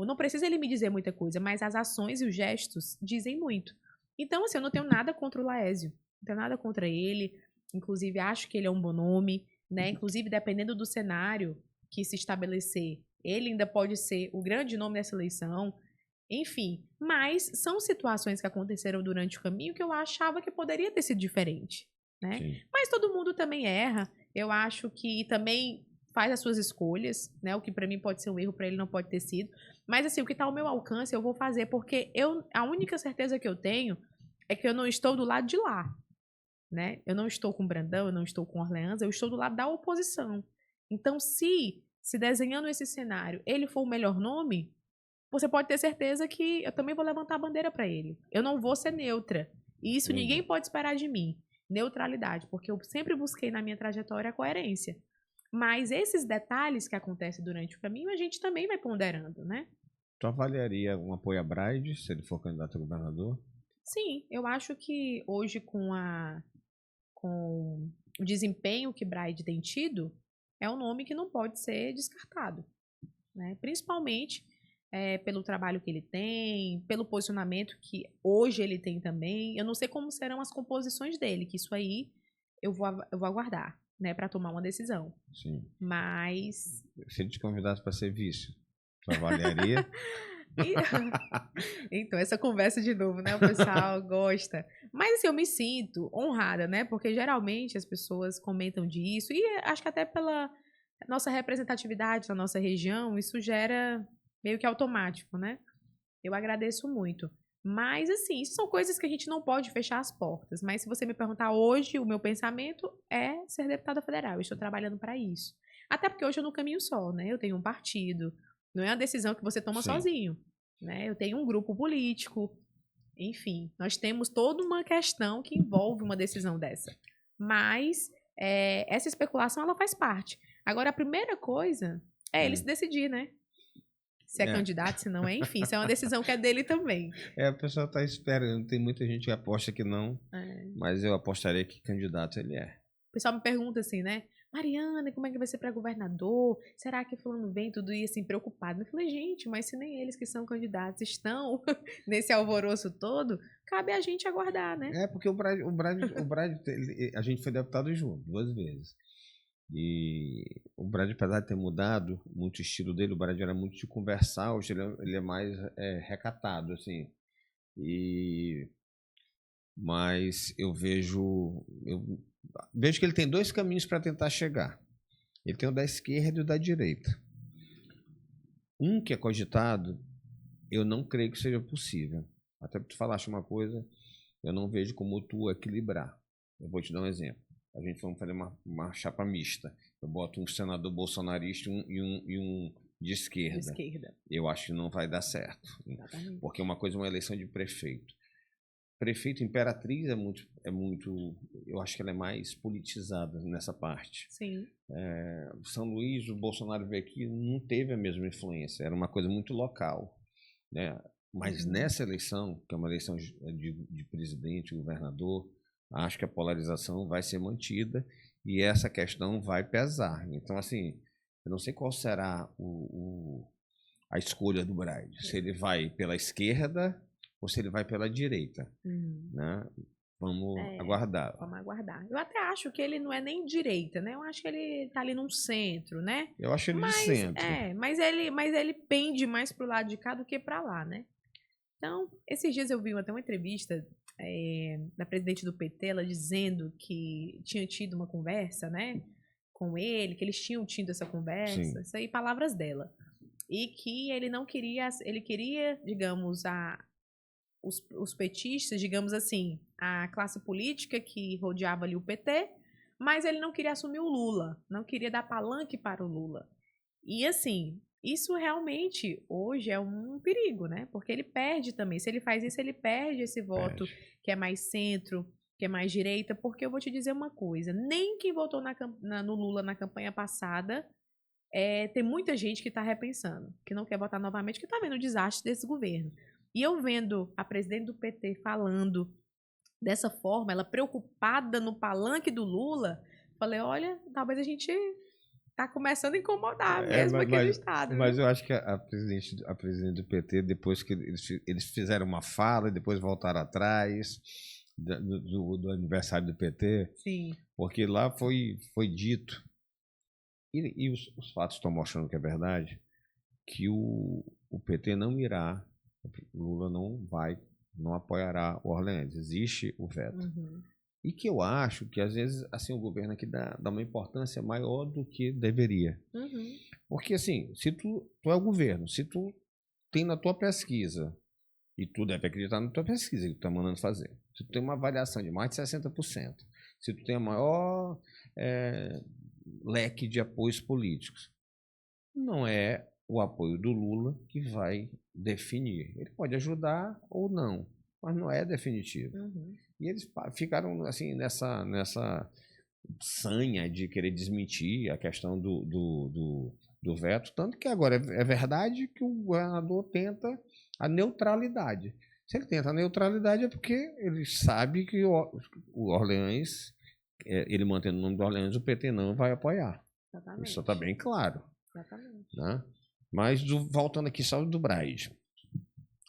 não preciso ele me dizer muita coisa, mas as ações e os gestos dizem muito. Então, assim, eu não tenho nada contra o Laércio, não tenho nada contra ele, inclusive acho que ele é um bom nome, né? Inclusive, dependendo do cenário que se estabelecer, ele ainda pode ser o grande nome dessa eleição, enfim. Mas são situações que aconteceram durante o caminho que eu achava que poderia ter sido diferente. Né? Mas todo mundo também erra. Eu acho que também faz as suas escolhas, né? O que para mim pode ser um erro, para ele não pode ter sido. Mas assim, o que está ao meu alcance, eu vou fazer, porque a única certeza que eu tenho é que eu não estou do lado de lá, né? Eu não estou com o Brandão, eu não estou com o Orleans, eu estou do lado da oposição. Então, se se desenhando esse cenário, ele for o melhor nome, você pode ter certeza que eu também vou levantar a bandeira para ele. Eu não vou ser neutra. E isso ninguém pode esperar de mim. Neutralidade, porque eu sempre busquei na minha trajetória a coerência. Mas esses detalhes que acontecem durante o caminho, a gente também vai ponderando, né? Tu avaliaria um apoio a Braide, se ele for candidato a governador? Sim, eu acho que hoje com o desempenho que Braide tem tido, é um nome que não pode ser descartado, né? Principalmente pelo trabalho que ele tem, pelo posicionamento que hoje ele tem também. Eu não sei como serão as composições dele, que isso aí eu vou aguardar, né, para tomar uma decisão. Sim. Mas se ele te convidasse para ser vice, tu avaliaria? Então, essa conversa de novo, né? O pessoal gosta. Mas assim, eu me sinto honrada, né? Porque geralmente as pessoas comentam disso, e acho que até pela nossa representatividade na nossa região, isso gera meio que automático, né? Eu agradeço muito. Mas, assim, isso são coisas que a gente não pode fechar as portas. Mas se você me perguntar hoje, o meu pensamento é ser deputada federal. Eu estou trabalhando para isso. Até porque hoje eu não caminho só, né? Eu tenho um partido. Não é uma decisão que você toma sozinho, né? Eu tenho um grupo político. Enfim, nós temos toda uma questão que envolve uma decisão dessa. Mas essa especulação, ela faz parte. Agora, a primeira coisa é ele se decidir, né? Se é candidato, se não é, enfim, isso é uma decisão que é dele também. O pessoal tá esperando, tem muita gente que aposta que não, mas eu apostaria que candidato ele é. O pessoal me pergunta assim, né? Mariana, como é que vai ser para governador? Será que fulano vem tudo isso assim, preocupado? Eu falei, gente, mas se nem eles que são candidatos estão nesse alvoroço todo, cabe a gente aguardar, né? Porque o Brad a gente foi deputado junto, 2 vezes. E o Brad, apesar de ter mudado muito o estilo dele, o Brad era muito de conversar, hoje ele é mais recatado, assim. Mas eu vejo que ele tem 2 caminhos para tentar chegar. Ele tem o da esquerda e o da direita. Um que é cogitado, eu não creio que seja possível. Até porque tu falaste uma coisa, eu não vejo como tu equilibrar. Eu vou te dar um exemplo. A gente vai fazer uma chapa mista. Eu boto um senador bolsonarista e um de esquerda. Eu acho que não vai dar certo. Exatamente. Porque uma coisa é uma eleição de prefeito. Prefeito Imperatriz é muito, eu acho que ela é mais politizada nessa parte. Sim. São Luís, o Bolsonaro veio aqui, não teve a mesma influência, era uma coisa muito local, né? Mas nessa eleição, que é uma eleição de presidente, governador, acho que a polarização vai ser mantida e essa questão vai pesar. Então, assim, eu não sei qual será a escolha do Braide. Se ele vai pela esquerda ou se ele vai pela direita, né? Vamos aguardar. Vamos aguardar. Eu até acho que ele não é nem direita, né? Eu acho que ele tá ali num centro, né? Eu acho ele de centro. Mas ele pende mais pro lado de cá do que pra lá, né? Então, esses dias eu vi até uma entrevista da presidente do PT, ela dizendo que tinha tido uma conversa, né? Com ele, que eles tinham tido essa conversa. Sim. Isso aí, palavras dela. E que ele não queria, ele queria, digamos, os petistas, digamos assim, a classe política que rodeava ali o PT, mas ele não queria assumir o Lula, não queria dar palanque para o Lula. E assim, isso realmente hoje é um perigo, né? Porque ele perde também. Se ele faz isso, ele perde esse voto que é mais centro, que é mais direita, porque eu vou te dizer uma coisa, nem quem votou no Lula na campanha passada, tem muita gente que está repensando, que não quer votar novamente, que está vendo o desastre desse governo. E eu vendo a presidente do PT falando dessa forma, ela preocupada no palanque do Lula, falei, olha, talvez a gente tá começando a incomodar mesmo aquele estado. Mas eu acho que a presidente do PT, depois que eles fizeram uma fala e depois voltaram atrás do aniversário do PT, sim, porque lá foi dito, e os fatos estão mostrando que é verdade, que o PT não irá, o Lula não apoiará o Orleans, existe o veto. E que eu acho que, às vezes, assim, o governo aqui dá uma importância maior do que deveria. Porque, assim, se tu é o governo, se tu tem na tua pesquisa, e tu deve acreditar na tua pesquisa que tu está mandando fazer, se tu tem uma avaliação de mais de 60%, se tu tem a maior leque de apoios políticos, não é o apoio do Lula que vai definir. Ele pode ajudar ou não, mas não é definitivo. E eles ficaram assim nessa sanha de querer desmentir a questão do veto, tanto que agora é verdade que o governador tenta a neutralidade. Se ele tenta a neutralidade é porque ele sabe que o Orleans, ele mantendo o nome do Orleans, o PT não vai apoiar. Exatamente. Isso está bem claro. Exatamente. Né? Mas voltando aqui só do Braz.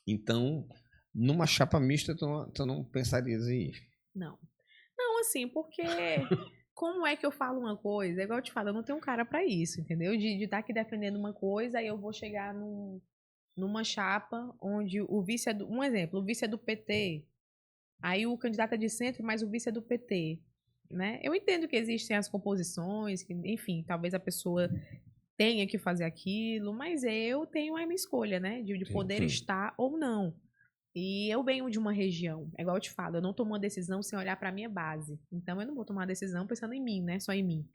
Então, numa chapa mista, tu não pensarias em ir? Não. Não, assim, porque como é que eu falo uma coisa? É igual eu te falo, eu não tenho um cara pra isso, entendeu? De estar aqui defendendo uma coisa, aí eu vou chegar numa chapa onde o vice é do... Um exemplo, o vice é do PT, aí o candidato é de centro, mas o vice é do PT, né? Eu entendo que existem as composições, que, enfim, talvez a pessoa tenha que fazer aquilo, mas eu tenho a minha escolha, né? De poder estar ou não. E eu venho de uma região, é igual eu te falo, eu não tomo uma decisão sem olhar para a minha base. Então eu não vou tomar uma decisão pensando em mim, né? Só em mim.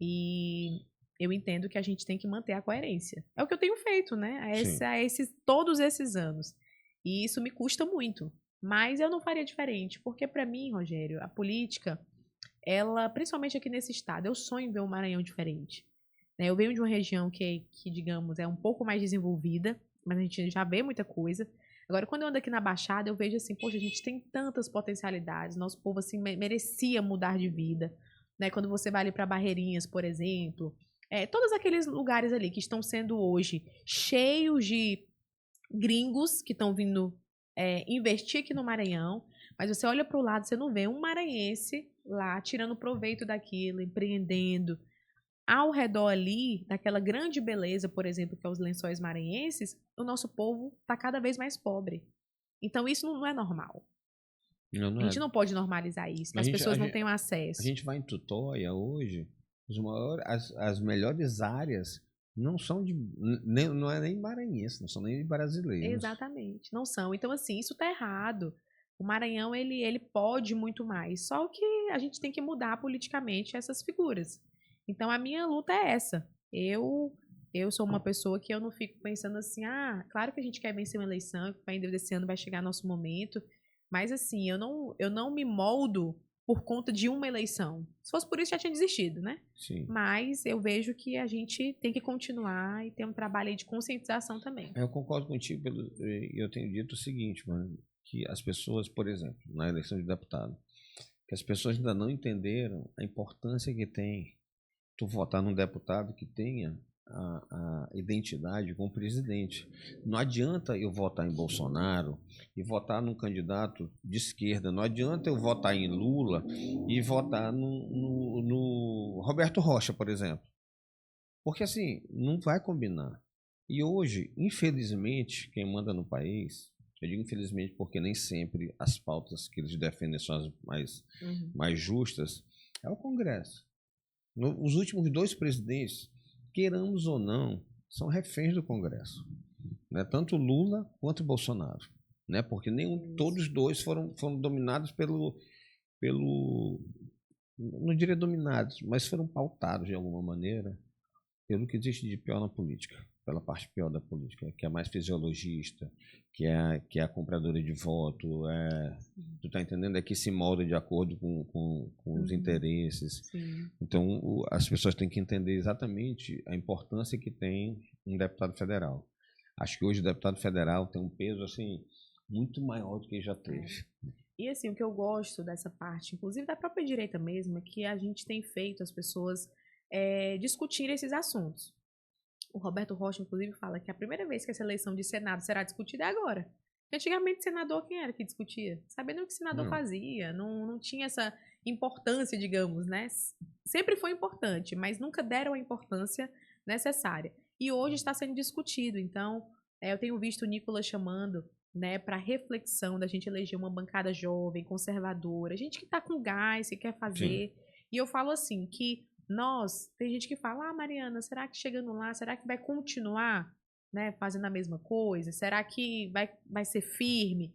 E eu entendo que a gente tem que manter a coerência. É o que eu tenho feito, né? Todos esses anos. E isso me custa muito. Mas eu não faria diferente, porque para mim, Rogério, a política, ela, principalmente aqui nesse estado, eu sonho em ver um Maranhão diferente. Eu venho de uma região que, digamos, é um pouco mais desenvolvida, mas a gente já vê muita coisa. Agora, quando eu ando aqui na Baixada, eu vejo assim, poxa, a gente tem tantas potencialidades, nosso povo, assim, merecia mudar de vida, né? Quando você vai ali para Barreirinhas, por exemplo, todos aqueles lugares ali que estão sendo hoje cheios de gringos que estão vindo investir aqui no Maranhão, mas você olha para o lado, você não vê um maranhense lá tirando proveito daquilo, empreendendo. Ao redor ali, daquela grande beleza, por exemplo, que é os Lençóis Maranhenses, o nosso povo está cada vez mais pobre. Então, isso não é normal. A gente não pode normalizar isso, que as pessoas não tenham acesso. A gente vai em Tutóia hoje, as melhores áreas não são não é nem maranhense, não são nem brasileiros. Exatamente, não são. Então, assim, isso está errado. O Maranhão, ele pode muito mais. Só que a gente tem que mudar politicamente essas figuras. Então, a minha luta é essa. Eu sou uma pessoa que eu não fico pensando assim, claro que a gente quer vencer uma eleição, que ainda desse ano vai chegar nosso momento, mas assim, eu não me moldo por conta de uma eleição. Se fosse por isso, já tinha desistido, né? Sim. Mas eu vejo que a gente tem que continuar e ter um trabalho aí de conscientização também. Eu concordo contigo, eu tenho dito o seguinte, mano, que as pessoas, por exemplo, na eleição de deputado, que as pessoas ainda não entenderam a importância que tem tu votar num deputado que tenha a identidade com o presidente. Não adianta eu votar em Bolsonaro e votar num candidato de esquerda. Não adianta eu votar em Lula e votar no Roberto Rocha, por exemplo. Porque assim, não vai combinar. E hoje, infelizmente, quem manda no país, eu digo infelizmente porque nem sempre as pautas que eles defendem são as mais justas, é o Congresso. Os últimos 2 presidentes, queiramos ou não, são reféns do Congresso, né? Tanto Lula quanto Bolsonaro, né? Porque todos os dois foram dominados pelo, não diria dominados, mas foram pautados de alguma maneira pelo que existe de pior na política, pela parte pior da política, que é mais fisiologista, que é a compradora de voto, tu tá entendendo? É que se molda de acordo com os interesses. Sim. Então, as pessoas têm que entender exatamente a importância que tem um deputado federal. Acho que hoje o deputado federal tem um peso assim muito maior do que já teve. E assim, o que eu gosto dessa parte, inclusive da própria direita mesmo, é que a gente tem feito as pessoas discutir esses assuntos. O Roberto Rocha, inclusive, fala que a primeira vez que essa eleição de Senado será discutida é agora. Antigamente, senador, quem era que discutia? Sabendo o que o senador fazia. Não tinha essa importância, digamos, né? Sempre foi importante, mas nunca deram a importância necessária. E hoje está sendo discutido. Então, eu tenho visto o Nicolas chamando, né, para reflexão da gente eleger uma bancada jovem, conservadora, gente que está com gás, que quer fazer. Sim. E eu falo assim, que tem gente que fala, Mariana, será que chegando lá, será que vai continuar, né, fazendo a mesma coisa? Será que vai ser firme?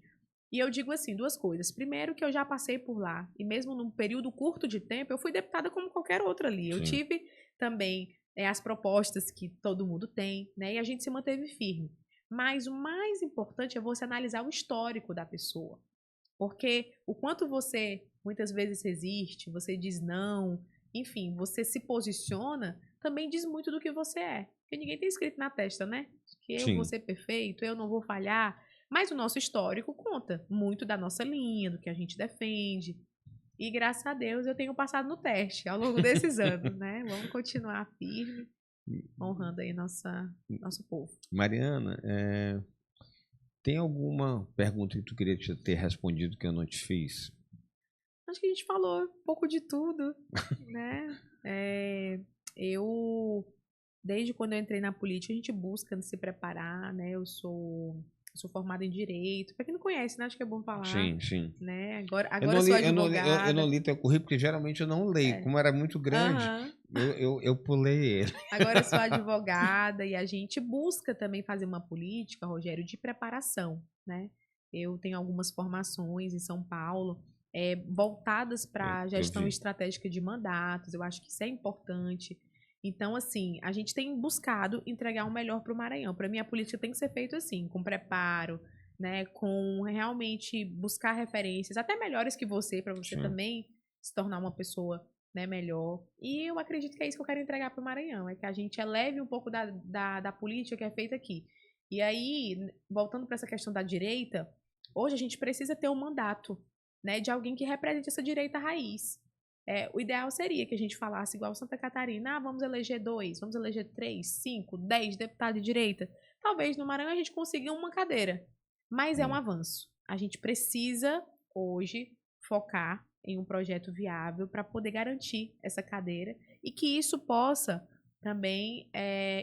E eu digo assim, 2 coisas. Primeiro, que eu já passei por lá, e mesmo num período curto de tempo, eu fui deputada como qualquer outra ali. Sim. Eu tive também as propostas que todo mundo tem, né? E a gente se manteve firme. Mas o mais importante é você analisar o histórico da pessoa. Porque o quanto você muitas vezes resiste, você diz não, enfim, você se posiciona, também diz muito do que você é. Porque ninguém tem escrito na testa, né? Que eu vou ser perfeito, eu não vou falhar. Mas o nosso histórico conta muito da nossa linha, do que a gente defende. E graças a Deus eu tenho passado no teste ao longo desses anos, né? Vamos continuar firme, honrando aí nosso povo. Mariana, tem alguma pergunta que tu queria ter respondido que eu não te fiz? Acho que a gente falou um pouco de tudo, né? Desde quando eu entrei na política, a gente busca se preparar, né? Eu sou formada em Direito. Para quem não conhece, né? Acho que é bom falar. Sim. Né? Agora eu sou advogada. Eu não li teu currículo, porque geralmente eu não leio. Como era muito grande, eu pulei ele. Agora eu sou advogada e a gente busca também fazer uma política, Rogério, de preparação, né? Eu tenho algumas formações em São Paulo, voltadas para a gestão estratégica de mandatos. Eu acho que isso é importante. Então, assim, a gente tem buscado entregar o melhor para o Maranhão. Para mim, a política tem que ser feita assim, com preparo, né, com realmente buscar referências, até melhores que você, para você também se tornar uma pessoa, né, melhor. E eu acredito que é isso que eu quero entregar para o Maranhão, é que a gente eleve um pouco da política que é feita aqui. E aí, voltando para essa questão da direita, hoje a gente precisa ter um mandato, né, de alguém que represente essa direita raiz. O ideal seria que a gente falasse igual Santa Catarina, vamos eleger 2, vamos eleger 3, 5, 10 deputados de direita. Talvez no Maranhão a gente consiga uma cadeira, mas é um avanço. A gente precisa, hoje, focar em um projeto viável para poder garantir essa cadeira e que isso possa também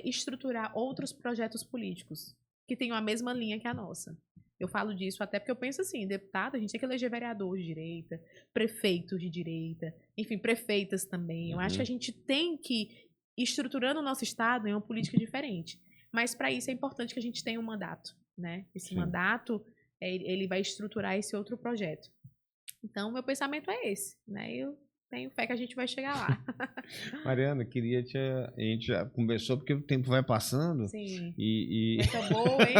estruturar outros projetos políticos que tenham a mesma linha que a nossa. Eu falo disso até porque eu penso assim, deputado, a gente tem que eleger vereadores de direita, prefeitos de direita, enfim, prefeitas também. Eu acho que a gente tem que ir estruturando o nosso estado em uma política diferente. Mas para isso é importante que a gente tenha um mandato, né? Esse mandato, ele vai estruturar esse outro projeto. Então, meu pensamento é esse, né? Eu tenho fé que a gente vai chegar lá. Mariana, a gente já conversou porque o tempo vai passando. Sim. E... Essa boa, hein?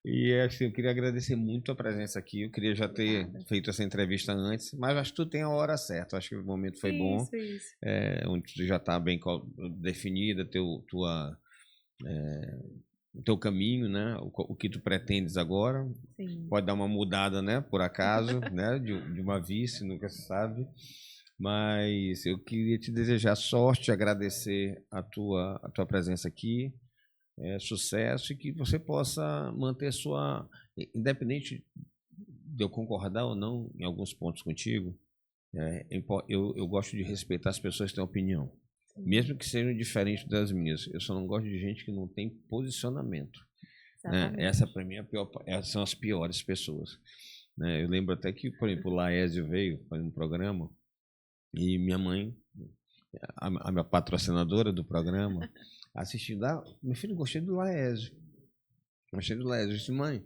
E assim, eu queria agradecer muito a presença aqui. Eu queria já ter feito essa entrevista antes, mas acho que tu tem a hora certa. Acho que o momento foi bom. Isso. Onde tu já está bem definida, teu caminho, né? O que tu pretendes agora. Sim. Pode dar uma mudada, né? Por acaso, né? De uma vice, nunca se sabe. Mas eu queria te desejar sorte, agradecer a tua presença aqui. Sucesso e que você possa manter independente de eu concordar ou não em alguns pontos contigo, eu gosto de respeitar as pessoas que têm opinião, mesmo que sejam diferentes das minhas. Eu só não gosto de gente que não tem posicionamento, né? Essa para mim são as piores pessoas, né? Eu lembro até que, por exemplo, o Laésio veio fazer um programa e minha mãe, a minha patrocinadora do programa, assistindo, meu filho, gostei do Laésio. Eu disse, mãe,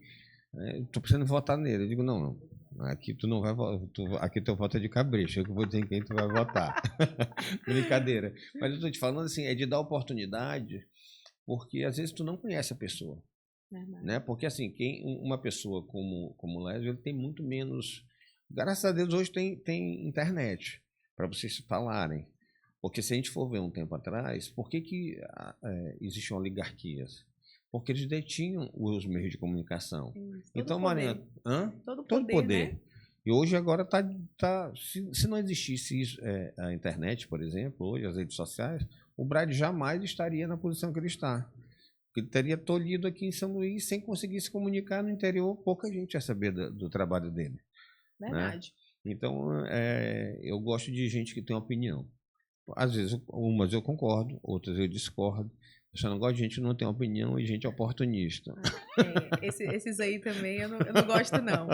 tô precisando votar nele. Eu digo, não, aqui tu não vai votar, aqui teu voto é de cabresto, eu que vou dizer em quem tu vai votar. Brincadeira. Mas eu tô te falando assim, é de dar oportunidade, porque às vezes tu não conhece a pessoa. Né? Porque assim, uma pessoa como o Laésio, ele tem muito menos... Graças a Deus hoje tem internet para vocês falarem. Porque se a gente for ver um tempo atrás, por que existiam oligarquias? Porque eles detinham os meios de comunicação. Então, Mariana, todo poder. Né? E hoje agora se não existisse isso, a internet, por exemplo, hoje as redes sociais, o Brad jamais estaria na posição que ele está. Ele teria tolhido aqui em São Luís sem conseguir se comunicar no interior, pouca gente ia saber do trabalho dele. Verdade. Né? Então, eu gosto de gente que tem opinião. Às vezes, umas eu concordo, outras eu discordo. Eu só não gosto de gente que não tem opinião e gente oportunista. Esses aí também eu não gosto, não.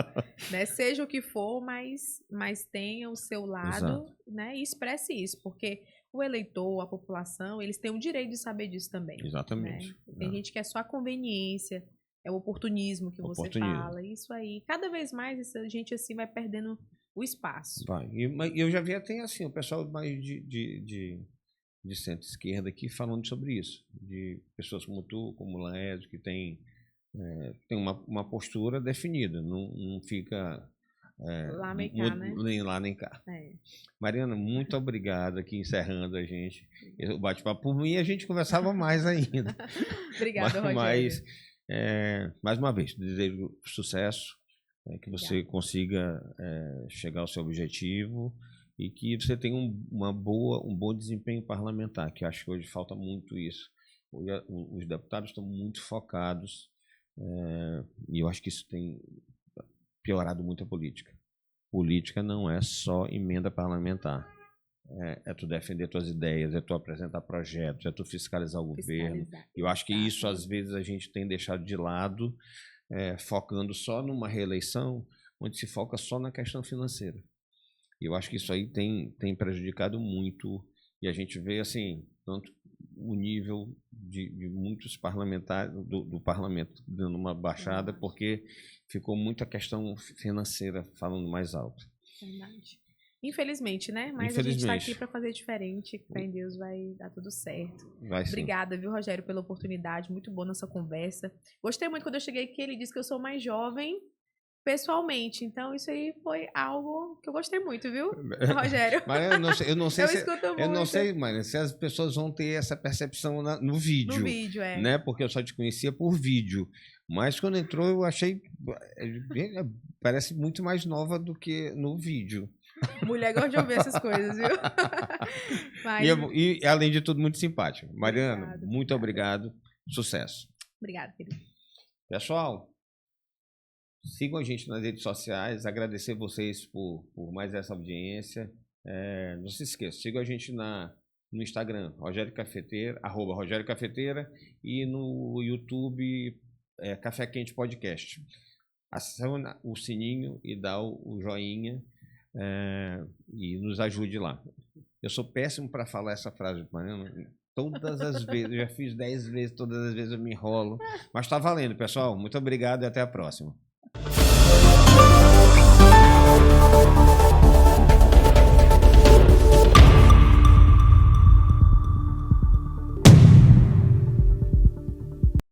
Né? Seja o que for, mas tenha o seu lado, né? E expresse isso, porque o eleitor, a população, eles têm o direito de saber disso também. Exatamente. Né? Tem gente que é só a conveniência, é o oportunismo que você fala. Isso aí, cada vez mais essa gente assim vai perdendo o espaço. Vai. E eu já vi até assim, o pessoal mais de de centro-esquerda aqui falando sobre isso, de pessoas como tu, como o Laércio, que tem uma postura definida, não fica lá nem cá, né? nem lá nem cá. Mariana, muito obrigado aqui encerrando a gente. O bate-papo por mim a gente conversava mais ainda. Obrigada, Rogério. Mas, mais uma vez, desejo sucesso, que você consiga chegar ao seu objetivo e que você tenha um bom desempenho parlamentar, que eu acho que hoje falta muito isso. Hoje, os deputados estão muito focados e eu acho que isso tem piorado muito a política. Política não é só emenda parlamentar. É tu defender tuas ideias, é tu apresentar projetos, é tu fiscalizar o governo. Eu acho que isso, às vezes, a gente tem deixado de lado, focando só numa reeleição, onde se foca só na questão financeira. Eu acho que isso aí tem prejudicado muito, e a gente vê, assim, tanto o nível de muitos parlamentares do parlamento dando uma baixada, porque ficou muita questão financeira falando mais alto. Verdade. Infelizmente, né? Mas a gente está aqui para fazer diferente, que em Deus vai dar tudo certo. Obrigada, viu, Rogério, pela oportunidade. Muito boa nossa conversa. Gostei muito quando eu cheguei aqui, ele disse que eu sou mais jovem pessoalmente. Então, isso aí foi algo que eu gostei muito, viu, Rogério? Mas eu não sei, Maria, se as pessoas vão ter essa percepção no vídeo. No vídeo, né? Porque eu só te conhecia por vídeo. Mas quando entrou, eu achei... Parece muito mais nova do que no vídeo. Mulher gosta de ouvir essas coisas, viu? Mas... e, além de tudo, muito simpática. Mariana, muito obrigado. Sucesso. Obrigada, querido. Pessoal, sigam a gente nas redes sociais. Agradecer vocês por mais essa audiência. Não se esqueçam, sigam a gente no Instagram, Rogério Cafeteira, @RogérioCafeteira, e no YouTube, Café Quente Podcast. Aciona o sininho e dá o joinha e nos ajude lá. Eu sou péssimo para falar essa frase, Mariana. Todas as vezes, eu já fiz 10 vezes, todas as vezes eu me enrolo. Mas está valendo, pessoal. Muito obrigado e até a próxima.